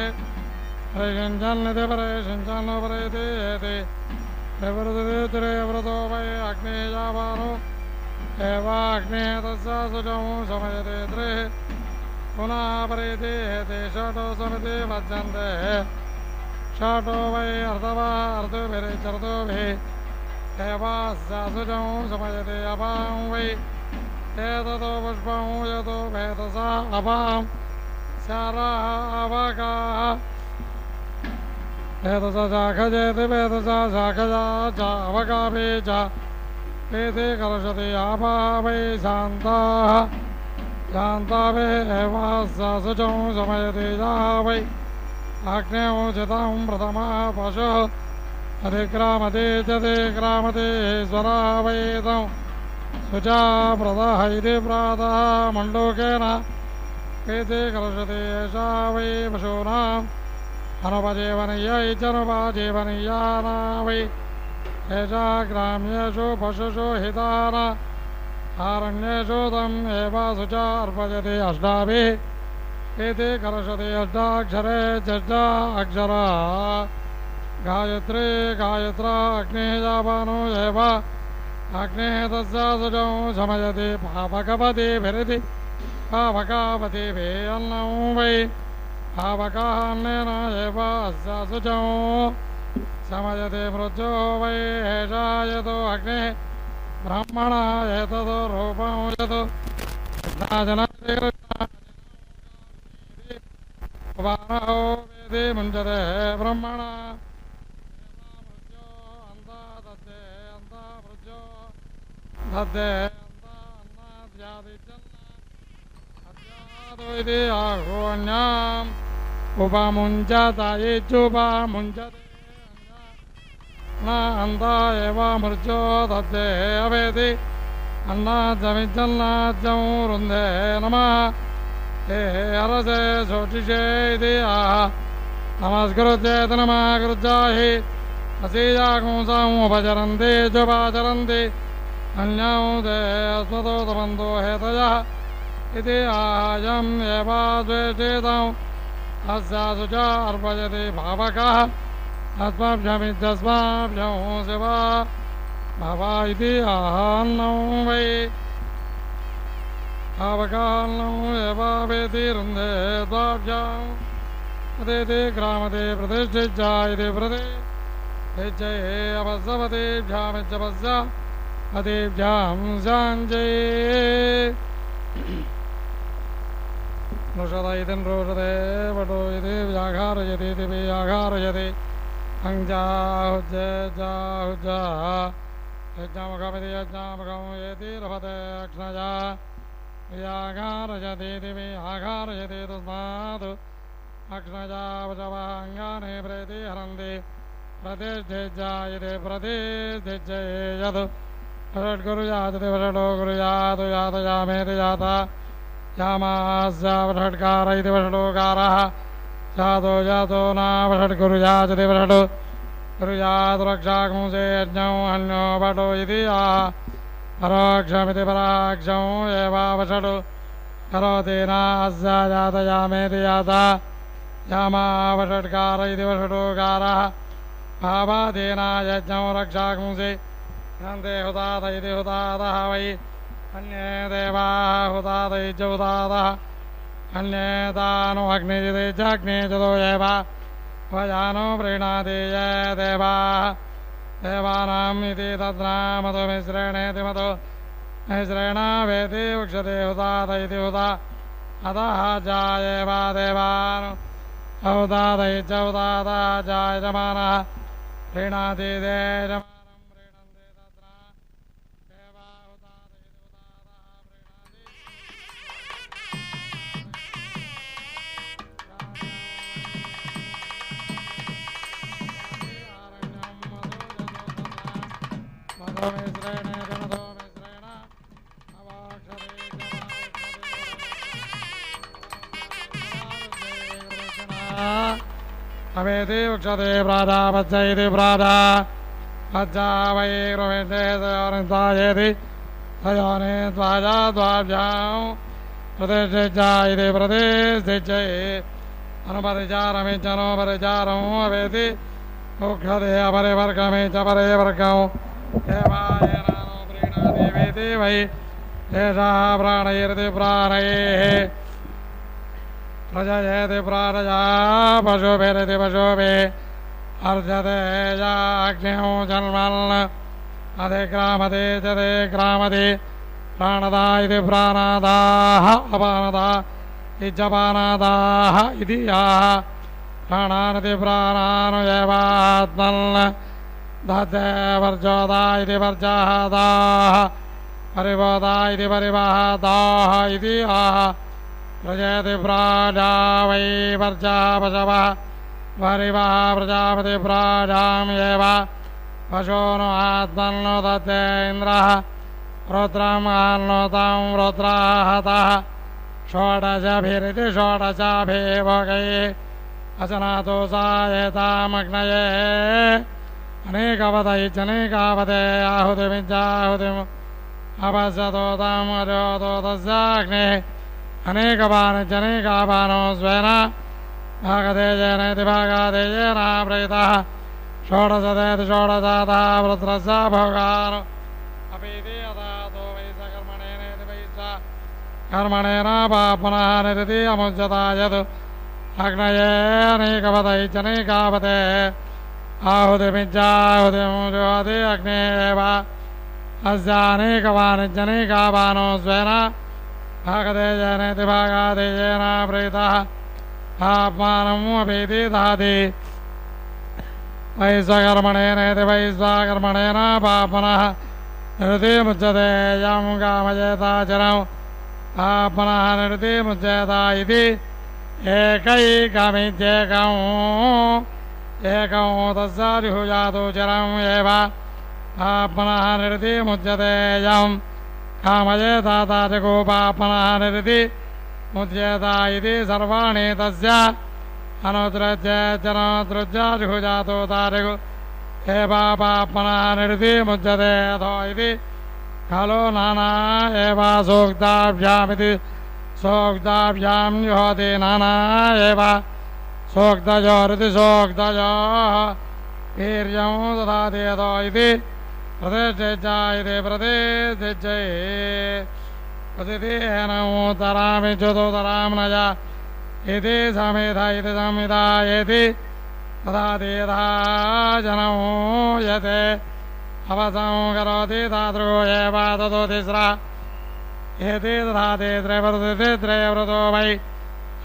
परिषिञ्चन्निति परिषिञ्चन्नुपरेति एति प्रवृत्ति त्रिवृतो वै अग्नेयावानो एवाग्ने तस्य शुचौ शमयते त्रिः पुनः परेति एति षटो समिति वज्यन्ते षटो वै अर्धवा अर्धभिरिचर्तुभिः एवास्य शुचौ शमयते अपां वै एततो पुष्पं यतो भेदसा अपां स्याराः अवकाः वेदसा शाखजेति वेदसा शाखजा च अवकाभि च एते कलशति आपा वै शान्ताः शान्ताभि एवास्य शुचौ शमयति या वै अग्न्यौ चितं प्रथमः पशुः अधिक्रामति चतिक्रामति ईश्वरः वै तं शुचा प्रदः इति प्रातः मण्डूकेन एते कलशति एषा वै पशूनाम् अनुपजीवनीय इत्यनुपजीवनीयाना वै एषा ग्राम्येषु पशुषु हितान आरण्येषु तम् एव शुचा अर्पयति अष्टाभिः एते कलशति अष्टाक्षरे चष्टा अक्षरा गायत्री गायत्रा अग्निः जापानो एव अग्निः तस्य शुचौ शमयति पावकपतिभिरिति पावकापतिभिः अन्नं वै पावकः अन्नेन एव अस्य शुचौ शमयति मृत्यो वै एषा यतो अग्निः ब्रह्मणः एततो रूपं यतो वानहो वेदि मुञ्चते ब्रह्मणः मृत्यो अन्ता दद्दे अन्ता मृत्यो दद्दे अन्ता अन्नाद्यादिजन्म इति आह्वन्याम् उपमुञ्चत इत्युपमुञ्चते न अन्ता एव मृत्यो दद्दे अवेति अन्नाद्यमिज्जन्नाद्यं रुन्धे नमः हे हरसे शोचिषे इति आह नमस्कृत्येति नमस्कृत्याहि असीयाकुंसम् उपचरन्ति चोपचरन्ति अन्यौ ते अस्मतो तपन्तो हेतयः इति आयम् एव द्वेषितम् अस्य शुचा अर्पयति पावकः अस्मभ्यमित्यस्माभ्यं शिवा भव इति आहन्नं वै पावकान्नं एव वेति रुन्धे द्वाभ्याम् अदेति ग्रामते प्रतिष्ठित्या इति प्रतिष्ठये अपस्सवतेभ्यामित्यपस्य अतेभ्यां साञ्जये नृषत इति नृषते वटो इति व्याघारयति इति व्याघारयति अङ्जाहुज्जा यज्ञमुखमिति यज्ञमुखं येति लभते अक्ष्णया व्याघारयति दिवि आघारयति तस्मात् अक्ष्णया वचवाङ्गानि प्रेति हरन्ति प्रतिष्ठिज्जायते प्रतिष्ठिज्जयेयत् वषट्कुरुयाति वषटो कुरुयात् यातयामेति याता यामास्य वषट्कार इति वषटोकारः जातो जातो न वषट्कुरुयाति वषटो कुरुयात् रक्षाकुंसे यज्ञं अन्यो वटो इति आह परोक्षमिति पराक्षं एवावषटो करोति नास्य यातयामेति याता यामावषट्कार इति वषटोकारः भावादेना यज्ञं रक्षाकुंसे नन्दे हुताद इति हुतादः वै अन्ये देवाः हुताद इति हुतादः अन्ये तानो अग्निजिते च अग्निजतो एव वयानो प्रीणाति ये देवाः देवानाम् इति तद्नामतो मिश्रेणेति मतो मिश्रेण वेति उच्यते हुताद इति हुता अतः जायेव देवान् हुताद इति हुतादः जायमानः प्रीणाति देयमानम् प्रीणन्ति तत्र देवा हुताद इति हुतादः अवेति उच्यते प्राजापत्य इति प्राजा पच्चा वै रुमेशेति तयोने त्वाजा द्वाभ्यां प्रतिष्ठिज्जा इति प्रतिष्ठिज्यै अनुपरिचारमित्यनुपरिचारम् अवेति उच्यते अपरिवर्गमे च परिवर्गौ देवायनानो प्रीणाति वेति वै एषः प्राणैरिति प्राणैः प्रजयेति प्राणया पशुभिरिति पशुभिः अर्जते याज्ञो जन्मन् अधिक्रामते च ते क्रामति प्राणदा इति प्राणादाः अपानदा इत्यपानादाः इति याः प्राणानिति प्राणानुयवात्मन् दत्ते वर्जोदा इति वर्जादाः परिबोधा इति परिवादाः इति आह प्रजयति प्राजा वै वर्जा पशवः परिवः प्रजापति प्राजाम् एव पशून् आत्मन्नो दत्ते इन्द्रः रुद्रम् आन्नोतं रुद्राहतः षोडशभिरिति षोडशाभिभोगैः अचनातो सा एतामग्नये अनेकवदै चनेकावदे आहुतिमिज्जाहुतिम् अपश्यतोताम् अजोतोतस्याग्निः अनेकवान् जनेकावानो स्वेन भागतेजेनेति भागातेजेन प्रयुतः षोडशतेति षोडशातः वृत्रस्य भोगान् अपीति अदातो वै स कर्मणेनेति वै स कर्मणेन पुनः निरति अमुच्यता यत् अग्नये अनेकवदै जनेकावते आहुतिमिज्जाहुतिमुज्योति अग्ने एव अस्यानेकवान् जनेकावानो स्वेन भागतेजेनेति भागातेजेन प्रयुतः आत्मानम् अपीति दहति वैश्वकर्मणेनेति वैश्वकर्मणेन पुनः निरतिमुच्यते यं कामयेताचरम् पुनः निरतिमुच्येत इति एकैकमित्येकम् एकं तस्य जुहुयातु चरम् एव पुनः निरतिमुच्यते यं कामयेताचकोपा पुनः निरतिमुच्येत इति सर्वाणि तस्य अनुद्रज्य जनोद्रज्य जुहुजातो तारगु एव पुनः निरतिमुच्यते अथो इति खलु नाना एव सूक्ताभ्यामिति सूक्ताभ्यां जुहोति नाना एव सूक्तयोरिति सूक्तयोः वीर्यं ददाति अथो इति प्रतिष्ठिज्जा इति प्रतिष्ठिज्यै प्रतिदिनमुत्तरामि चतुतरां नया इति समिधा इति संविधायेति ददाति यथा जनौ यते अवसं करोति तादृशो एव ततो तिस्रा एति ददाति त्रयवृति त्रयवृतो वै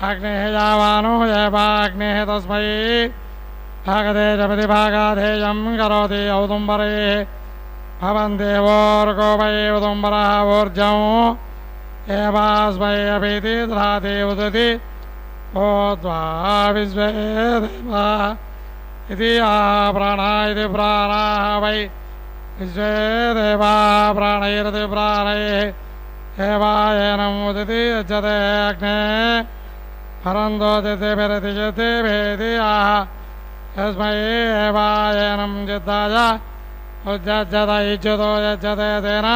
अग्नेः यावानो एव अग्नेः तस्मै भागधेयमिति भागाधेयं करोति औदुम्बरेः भवन्देवोर्को वै उदुम्बरः ऊर्जं एवास्मै अभीति दधाति उदति ओ त्वा विश्वे देवा इति प्राणा इति प्राणाः वै विश्वे देवा प्राणैरिति प्राणैः एवायनम् उदिति यज्जते अग्ने हरन्दो दितिभिरिति चितिभिरिति आह यस्मै एवायनं जिद्धाय उज्जते इच्युतो यज्जते तेन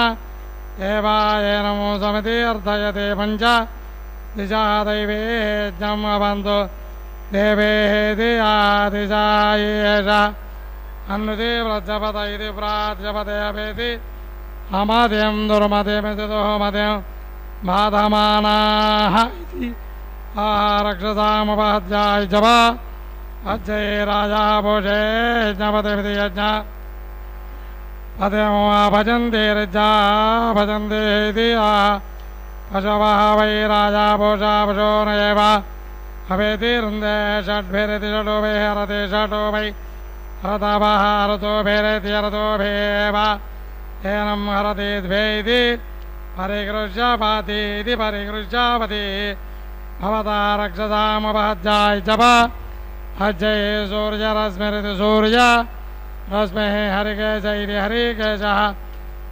एवायनम् समिति अर्थयति पञ्च दिशा दैवे यज्ञम् अवन्तु देवेति आदिशा एष अन्नुति प्रजपत इति प्राजपते अपेति अमतिं दुर्मतिमिति दुःमतिं बाधमानाः इति रक्षसामुपहत्याय जप अज्जये राजा भोषे यज्ञपतिमिति यज्ञ पतिं भजन्ते रज्जा भजन्ते इति पशवः वै राजा भोषा पशो न एव हवेति रुन्दे षड्भिरिति षडोभे हरति षडो वै हरतवः हरतोभिरिति हरतोभेव एनं हरति द्वे इति परिगृह्यपति इति परिगृह्यपति भवता रक्षसामुपहत्याय जप अज्जये सूर्यरश्मिरिति सूर्य रश्मिः हरिकेश इति हरिकेशः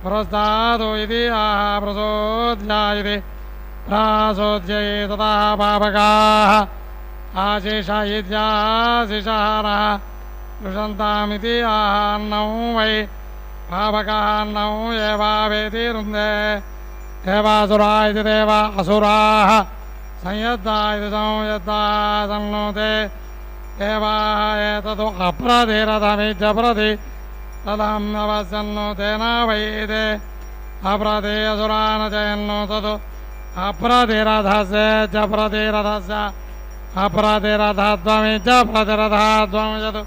पुरस्तादो इति प्रसोद्या इति प्रासोद्यये तथा पावकाः आशिष इत्याशिषारः रुषन्तामिति अन्नौ वै पावकः अन्नौ एवावेति रुन्दे देवासुरा इति देवा असुराः संयद्धा इति संयद्धा सन्नुते देवाः एतदु अप्रतिरथमित्यप्रति तदं नवसन्नु तेन वैते अप्रति असुरा न चयन्नु तदु अप्रतिरथस्य च प्रतिरथस्य अप्रतिरथत्वमिच प्रतिरथत्वमिजतु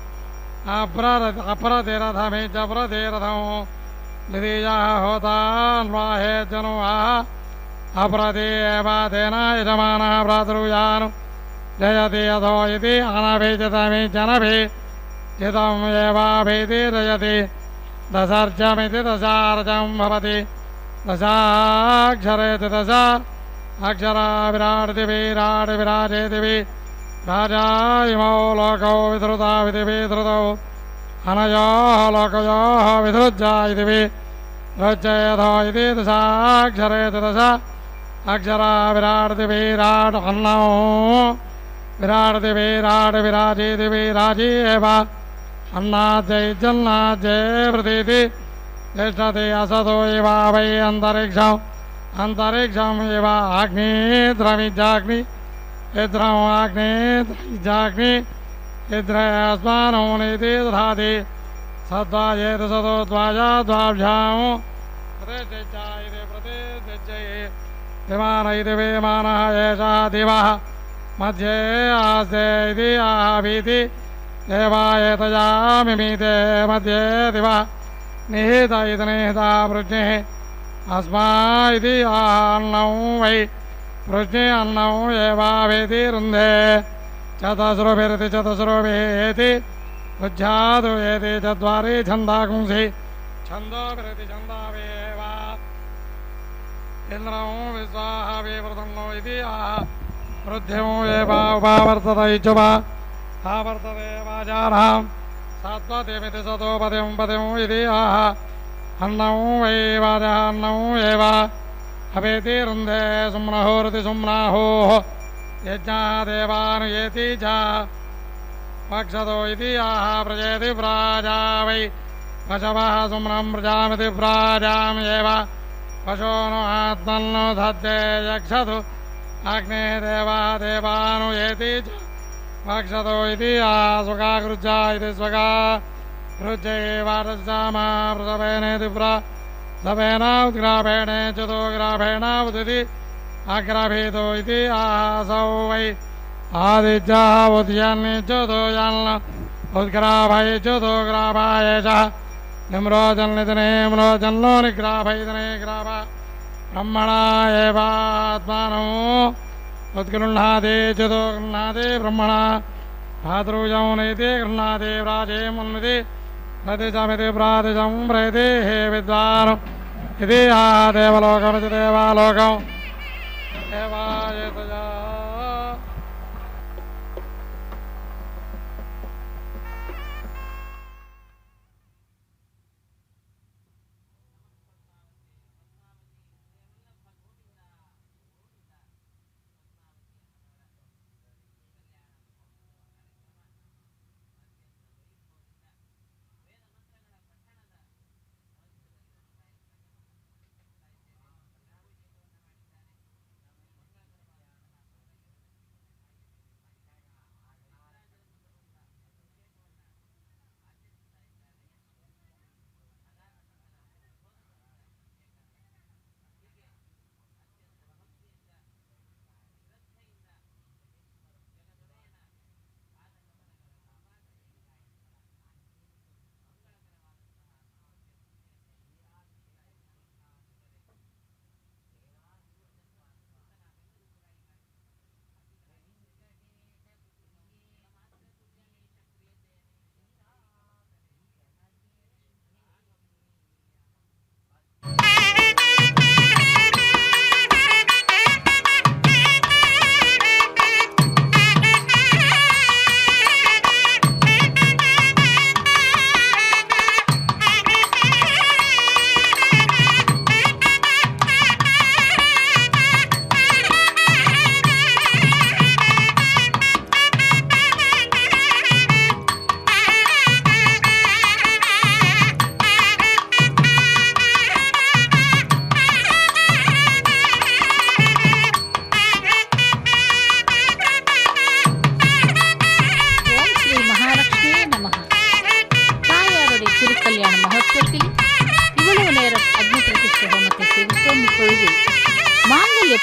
अप्रतिरथमिच प्रतिरथं द्वितीयः होतान्वाहे जनुवाः अप्रति एव तेन यजमानः भ्रातृजानु जयति यथो इति अनभिजितमिजनभि जितम् एवाभिति रजति दशार्चमिति दशार्चं भवति दशाक्षरेति दश अक्षरा विराट्ति विराट् विराजेति राजा इमौ लोकौ विधृता इति विधृतौ अनयोः लोकयोः विधृज्या इति विधृज्येतो इति दशाक्षरेति दश अक्षरा विराट्ति विराट् अन्नौ विराट्ति विराट् विराजेति विराजी एव अन्नाद्यैजन्नाद्ये प्रतीति तिष्ठति असतो इव वै अन्तरिक्षम् अन्तरिक्षम् इव अग्निद्रमिजाग्नि इद्रम् अग्निद्रमिजाग्नि इद्रे अस्मानोनिति दधाति सद्वाजेति सतो द्वाजा द्वाभ्याम् प्रतिष्ठा इति प्रतिष्ठये विमान इति विमानः एषः दिवः मध्ये आस्ते इति आवीति देवायतया मिमीते मध्ये दिवः निहित इति निहिता वृष्णिः अस्मा इति अन्नौ वै वृष्णि अन्नौ एवावेति रुन्धे चतस्रुभिरिति चतस्रुभिः उज्झातु एति चत्वारि छन्दागुंसि छन्दोभिरिति छन्दावेव इन्द्रौ विश्वाः विवृतन्नो इति पृथ्व्यौ एव उपावर्तत इच्छुव आवर्तते वाजानां सात्वतिमिति सतोपतिं पतिं इति अन्नौ वै वाजः अन्नौ एव अवेति रुन्धे सुम्नहोरिति सुम्नाहोः यज्ञः देवानुयेति च पक्षतो इति प्रजेति प्राजा वै पशवः सुम्नं प्रजामिति प्राजाम् एव पशो नो आत्मन्नो धत्ते यक्षतु अग्ने देवा देवानुयेति च पक्षतो इति स्वकाकृज्जा इति स्वका रुच्यैवारस्यामा प्रसवेनेति प्रसवेन उद्ग्राभेण चतुर्ग्राभेण उदिति अग्राभेदो इति आसौ वै आदित्यः उद्यन्नि चतुर्यन् उद्ग्राभै चतुर्ग्राभायेषः निम्रोजन्निति निम्रोजन्नो निग्राभैति निग्राभ ब्रह्मणा एवात्मानो उत्गृह्णाति चतुर्गृह्णाति ब्रह्मणा भातृजौनिति गृह्णाति व्राजे मुन्निति प्रतिशमिति प्रातिशं प्रीतिः विद्वानम् इति या देवलोकमिति देवालोकम् देवायतया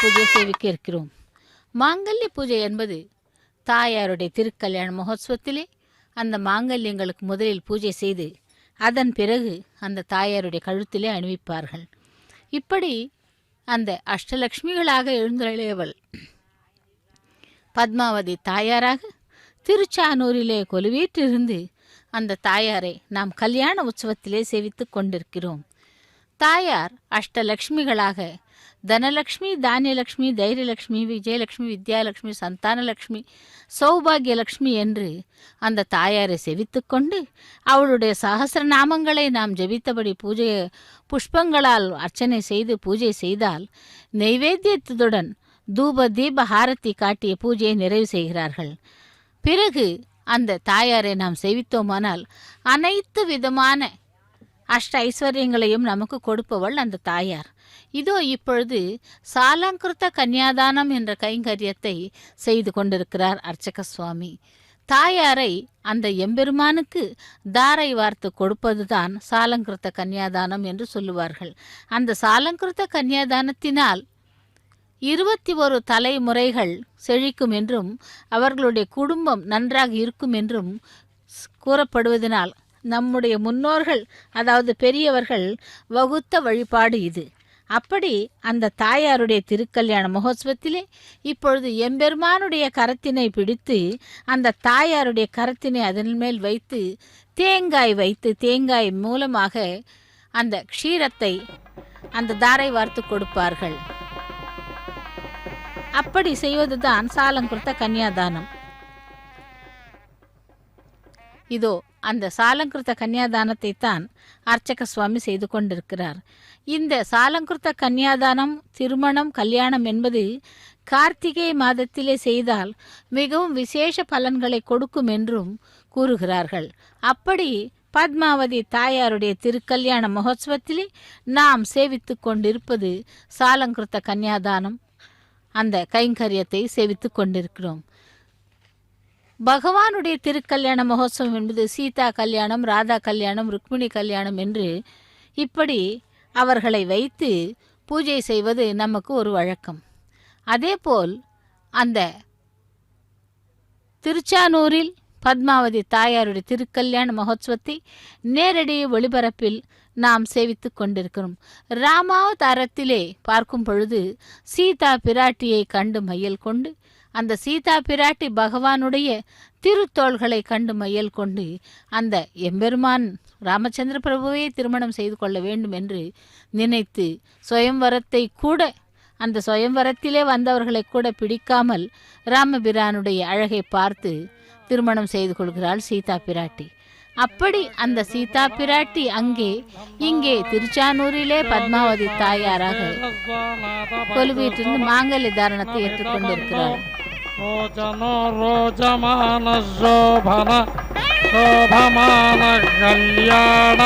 பூஜை சேவிக்க இருக்கிறோம். மாங்கல்ய பூஜை என்பது தாயாருடைய திருக்கல்யாண மகோத்சவத்திலே அந்த மாங்கல்யங்களுக்கு முதலில் பூஜை செய்து அதன் பிறகு அந்த தாயாருடைய கழுத்திலே அணிவிப்பார்கள். இப்படி அந்த அஷ்டலக்ஷ்மிகளாக எழுந்தருளியவள் பத்மாவதி தாயாராக திருச்சானூரிலே கொலுவீற்றிருந்து அந்த தாயாரை நாம் கல்யாண உற்சவத்திலே சேவித்து கொண்டிருக்கிறோம். தாயார் அஷ்டலக்ஷ்மிகளாக தனலக்ஷ்மி, தானியலக்ஷ்மி, தைரியலக்ஷ்மி, விஜயலக்ஷ்மி, வித்யாலக்ஷ்மி, சந்தானலக்ஷ்மி, சௌபாகியலக்ஷ்மி என்று அந்த தாயாரை செவித்து கொண்டு அவளுடைய சகசிரநாமங்களை நாம் ஜெபித்தபடி பூஜை புஷ்பங்களால் அர்ச்சனை செய்து பூஜை செய்தால் நைவேத்தியத்துடன் தூப தீப ஹாரத்தி காட்டிய பூஜையை நிறைவு செய்கிறார்கள். பிறகு அந்த தாயாரை நாம் சேவித்தோமானால் அனைத்து விதமான அஷ்ட ஐஸ்வர்யங்களையும் நமக்கு கொடுப்பவள் அந்த தாயார். இதோ இப்பொழுது சாலங்கிருத்த கன்னியாதானம் என்ற கைங்கரியத்தை செய்து கொண்டிருக்கிறார் அர்ச்சக சுவாமி. தாயாரை அந்த எம்பெருமானுக்கு தாரை வார்த்து கொடுப்பதுதான் சாலங்கிருத்த கன்னியாதானம் என்று சொல்லுவார்கள். அந்த சாலங்கிருத்த கன்னியாதானத்தினால் 21 தலைமுறைகள் செழிக்கும் என்றும் அவர்களுடைய குடும்பம் நன்றாக இருக்கும் என்றும் கூறப்படுவதனால் நம்முடைய முன்னோர்கள், அதாவது பெரியவர்கள் வகுத்த வழிபாடு இது. அப்படி அந்த தாயாருடைய திருக்கல்யாண மகோத்சவத்திலே இப்பொழுது எம்பெருமானுடைய கரத்தினை பிடித்து அந்த தாயாருடைய கரத்தினை அதன் மேல் வைத்து தேங்காய் மூலமாக அந்த க்ஷீரத்தை அந்த தாரை வார்த்து கொடுப்பார்கள். அப்படி செய்வதுதான் சாலங்கிருத்த கன்னியாதானம். இதோ அந்த சாலங்கிருத்த கன்னியாதானத்தை தான் அர்ச்சக சுவாமி செய்து கொண்டிருக்கிறார். இந்த சாலங்கிருத்த கன்னியாதானம், திருமணம், கல்யாணம் என்பது கார்த்திகை மாதத்திலே செய்தால் மிகவும் விசேஷ பலன்களை கொடுக்கும் என்றும் கூறுகிறார்கள். அப்படி பத்மாவதி தாயாருடைய திருக்கல்யாண மகோத்சவத்திலே நாம் சேவித்து கொண்டிருப்பது சாலங்கிருத்த கன்னியாதானம். அந்த கைங்கரியத்தை சேவித்து கொண்டிருக்கிறோம். பகவானுடைய திருக்கல்யாண மகோத்சவம் என்பது சீதா கல்யாணம், ராதா கல்யாணம், ருக்மிணி கல்யாணம் என்று இப்படி அவர்களை வைத்து பூஜை செய்வது நமக்கு ஒரு வழக்கம். அதேபோல் அந்த திருச்சானூரில் பத்மாவதி தாயாருடைய திருக்கல்யாண மகோத்சவத்தை நேரடி ஒளிபரப்பில் நாம் சேவித்து கொண்டிருக்கிறோம். ராமாவதாரத்திலே பார்க்கும் பொழுது சீதா பிராட்டியை கண்டு மையல் கொண்டு அந்த சீதா பிராட்டி பகவானுடைய திருத்தோள்களை கண்டு மையல் கொண்டு அந்த எம்பெருமான் ராமச்சந்திர பிரபுவை திருமணம் செய்து கொள்ள வேண்டும் என்று நினைத்து சுயம்வரத்தை கூட, அந்த சுயம்வரத்திலே வந்தவர்களை கூட பிடிக்காமல் ராமபிரானுடைய அழகை பார்த்து திருமணம் செய்து கொள்கிறாள் சீதா பிராட்டி. அப்படி அந்த சீதா பிராட்டி இங்கே திருச்சானூரிலே பத்மாவதி தாயாராக கொலுவீட்டிருந்து மாங்கல்ய தாரணத்தை ஏற்றுக்கொண்டிருக்கிறார். ரோஜனோ ரோஜமான சோபன சோபமான கல்யாண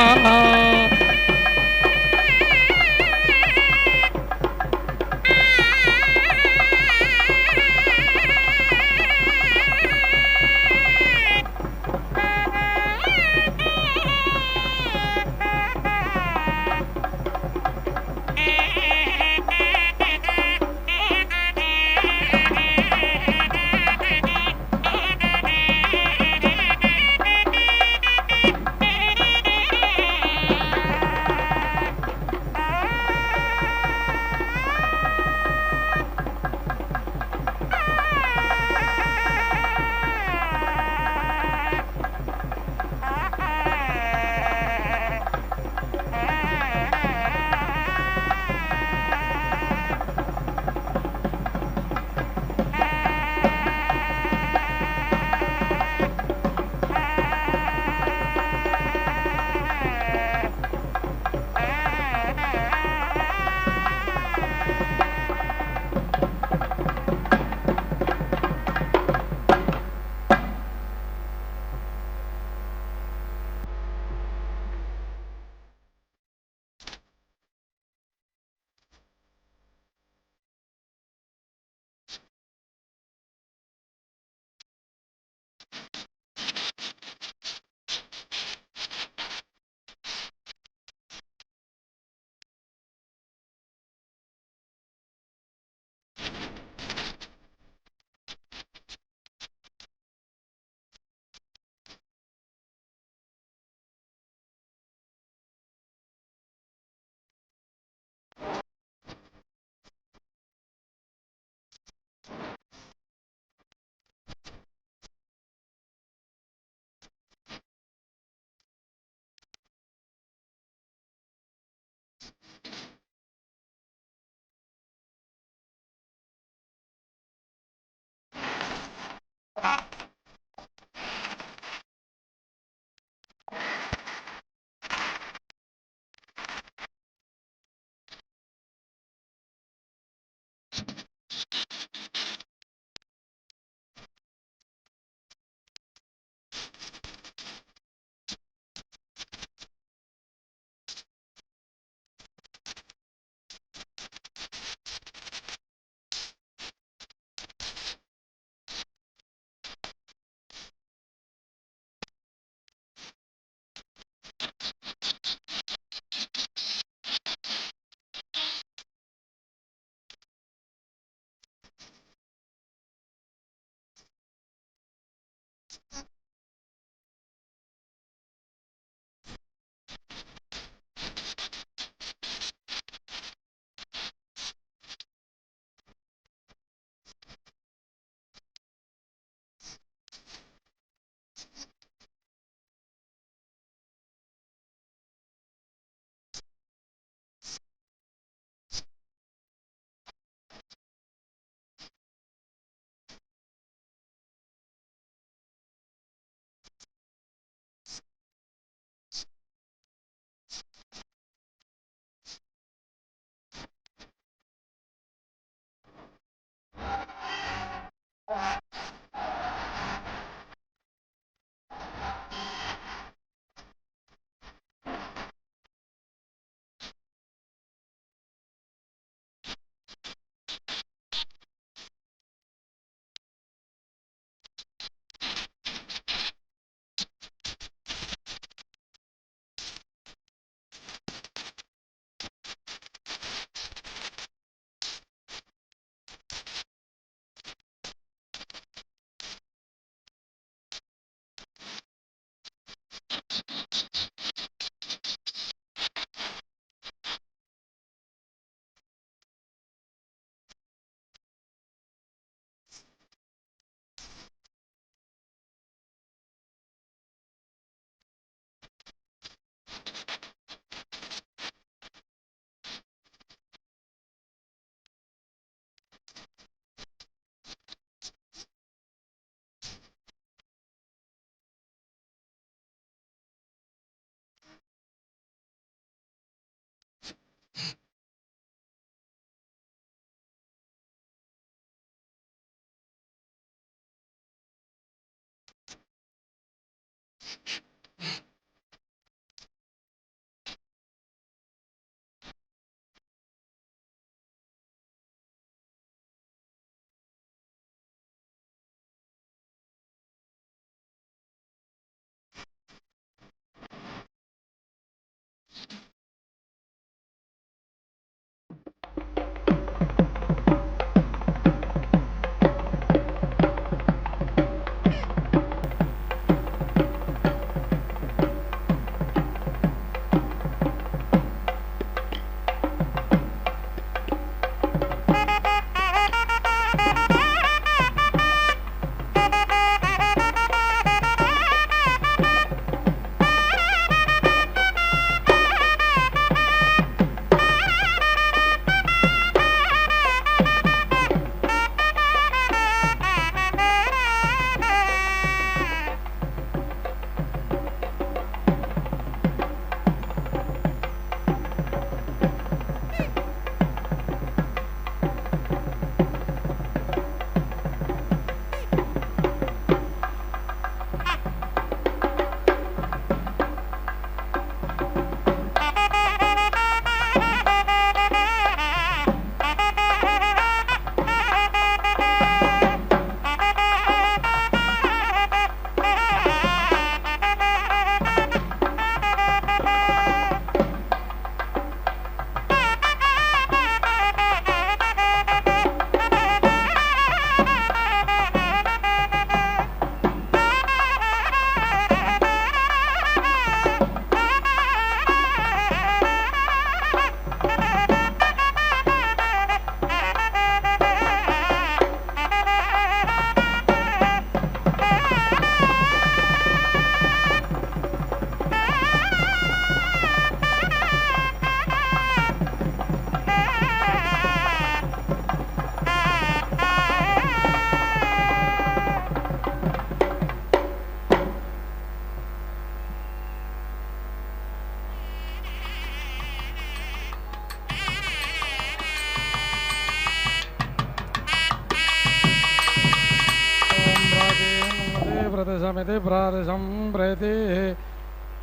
प्रतिशमिति प्रादिशं प्रेति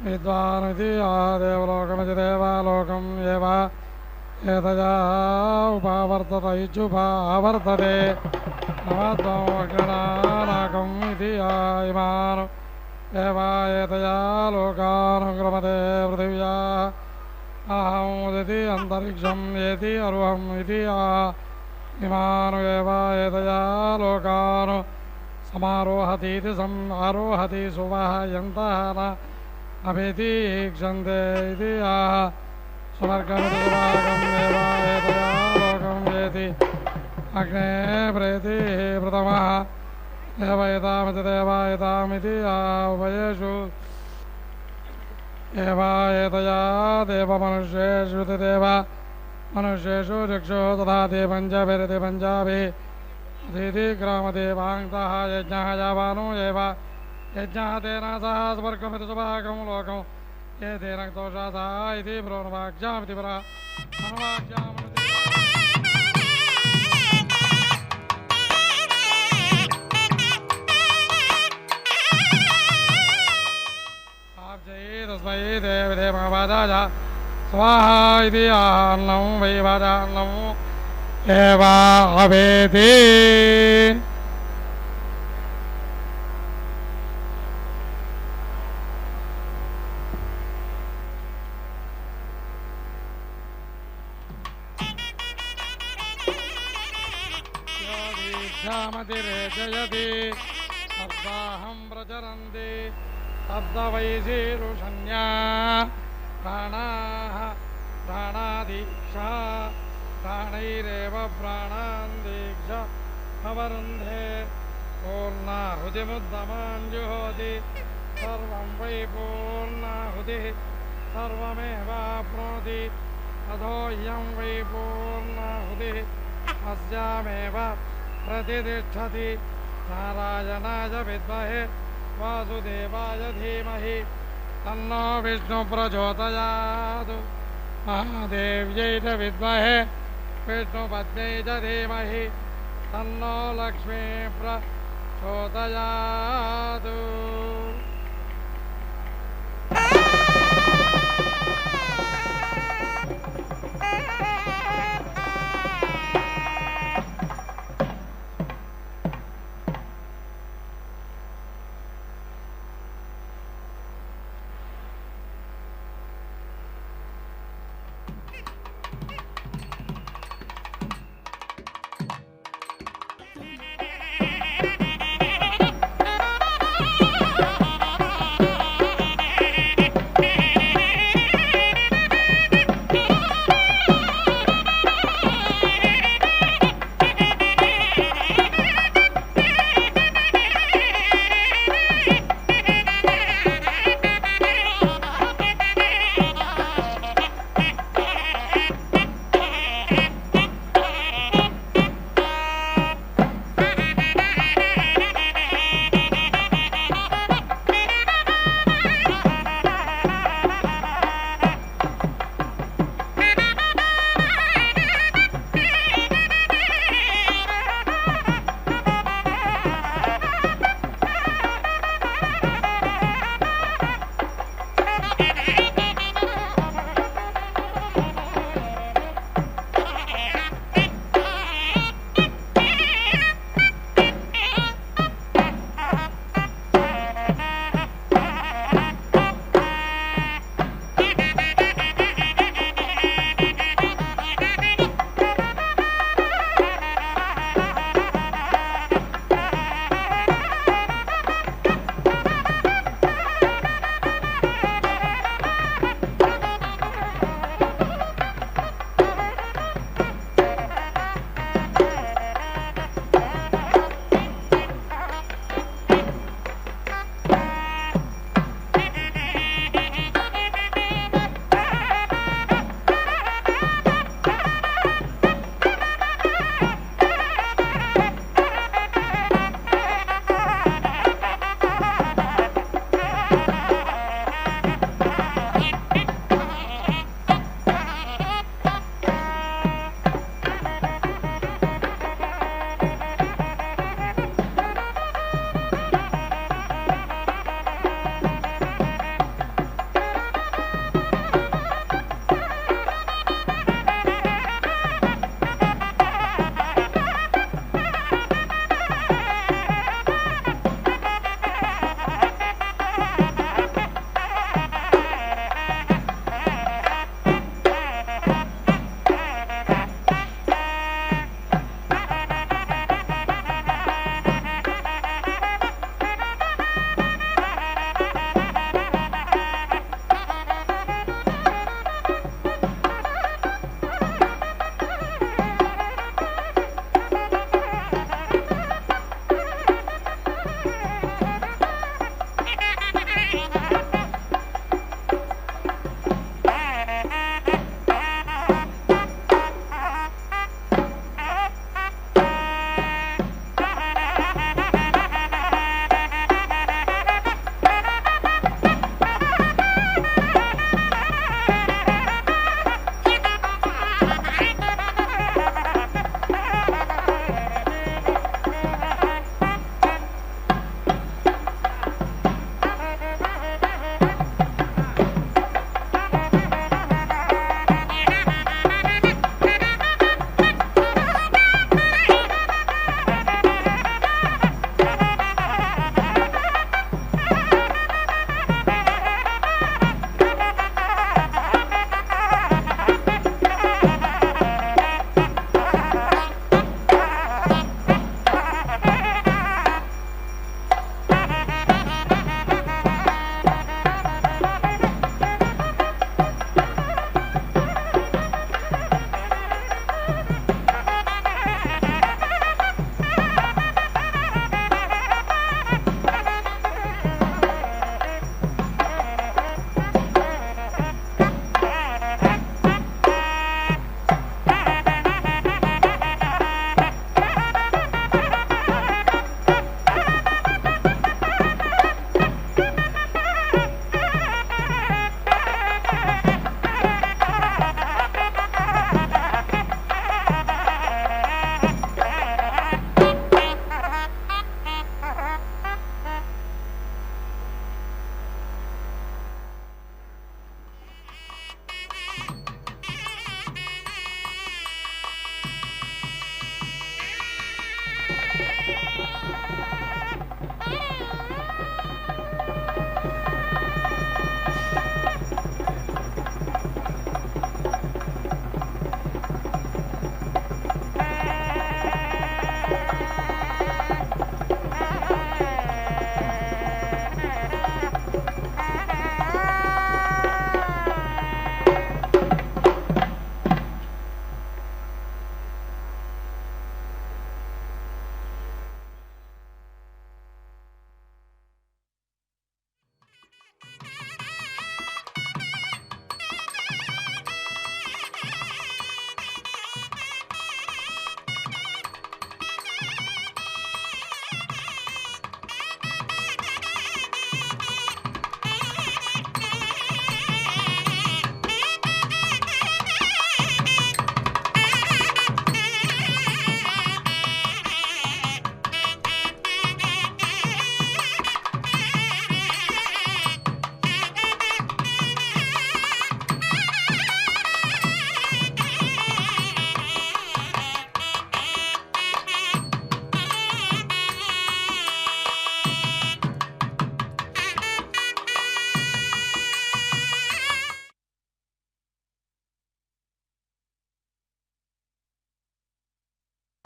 विद्वानिति आदेवलोकमिति देवालोकम् एव एतया उपावर्तत इत्युपावर्तते नवद्वमग्रणानाकम् इति इमान् एव एतया लोकानुक्रमते पृथिव्या अहमुदिति अन्तरिक्षम् एति अरुहम् इति इमान् एव एतया लोकान् समारोहतीति आरोहति सुवः यन्तः न अभितीक्षन्ते इति सुवर्गमिति सुभागम् एव एतया लोकम् एति अग्ने प्रेतिः प्रथमः देवयतामिति देवायतामिति उभयेषु एव एतया देवमनुष्येषु देव मनुष्येषु चक्षुः तथा ते पञ्चभिरिति पञ्चाभिः अतिथि ग्रामदेवाङ्गतः यज्ञः यावानो एव यज्ञः तेन सह स्वर्गमिति सुभागं लोकम् ये तेन तोषासः इति प्रोन्वाक्यामिति परा अनुवाक्यामिति तस्मै देवदेववादाय स्वाहा इति अन्नं वै वाजान्नम् एव अवेति दीक्षामतिरेचयति शब्दाहं प्रचरन्ति शब्दवैशीरुषन्या प्राणाः प्राणादीक्षा प्राणैरेव प्राणान् दीक्षा अवरुन्धे पूर्णाहुतिमुद्दमान् जुहोति सर्वं वै पूर्णाहुतिः सर्वमेवाप्नोति अधोऽयं वै पूर्णाहुतिः अस्यामेव प्रतिष्ठति नारायणाय विद्महे वासुदेवाय धीमहि तन्नो विष्णु प्रचोदयात् महादेव्यै च विद्महे विष्णुपत्न्यै च धीमहि तन्नो लक्ष्मी प्रचोदयात्।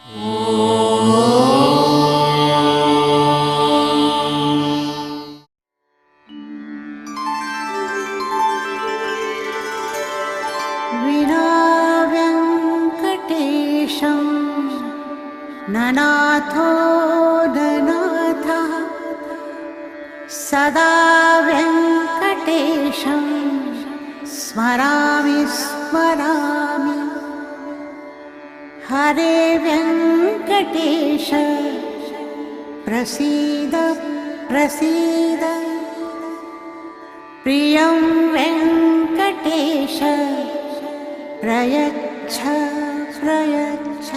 विना व्यङ्कटेशं ननाथो ननाथः सदा व्यङ्कटेशं स्मरामि स्मरामि हरे व्यङ्कटेश प्रसीद प्रसीद प्रियं वेङ्कटेश प्रयच्छ प्रयच्छ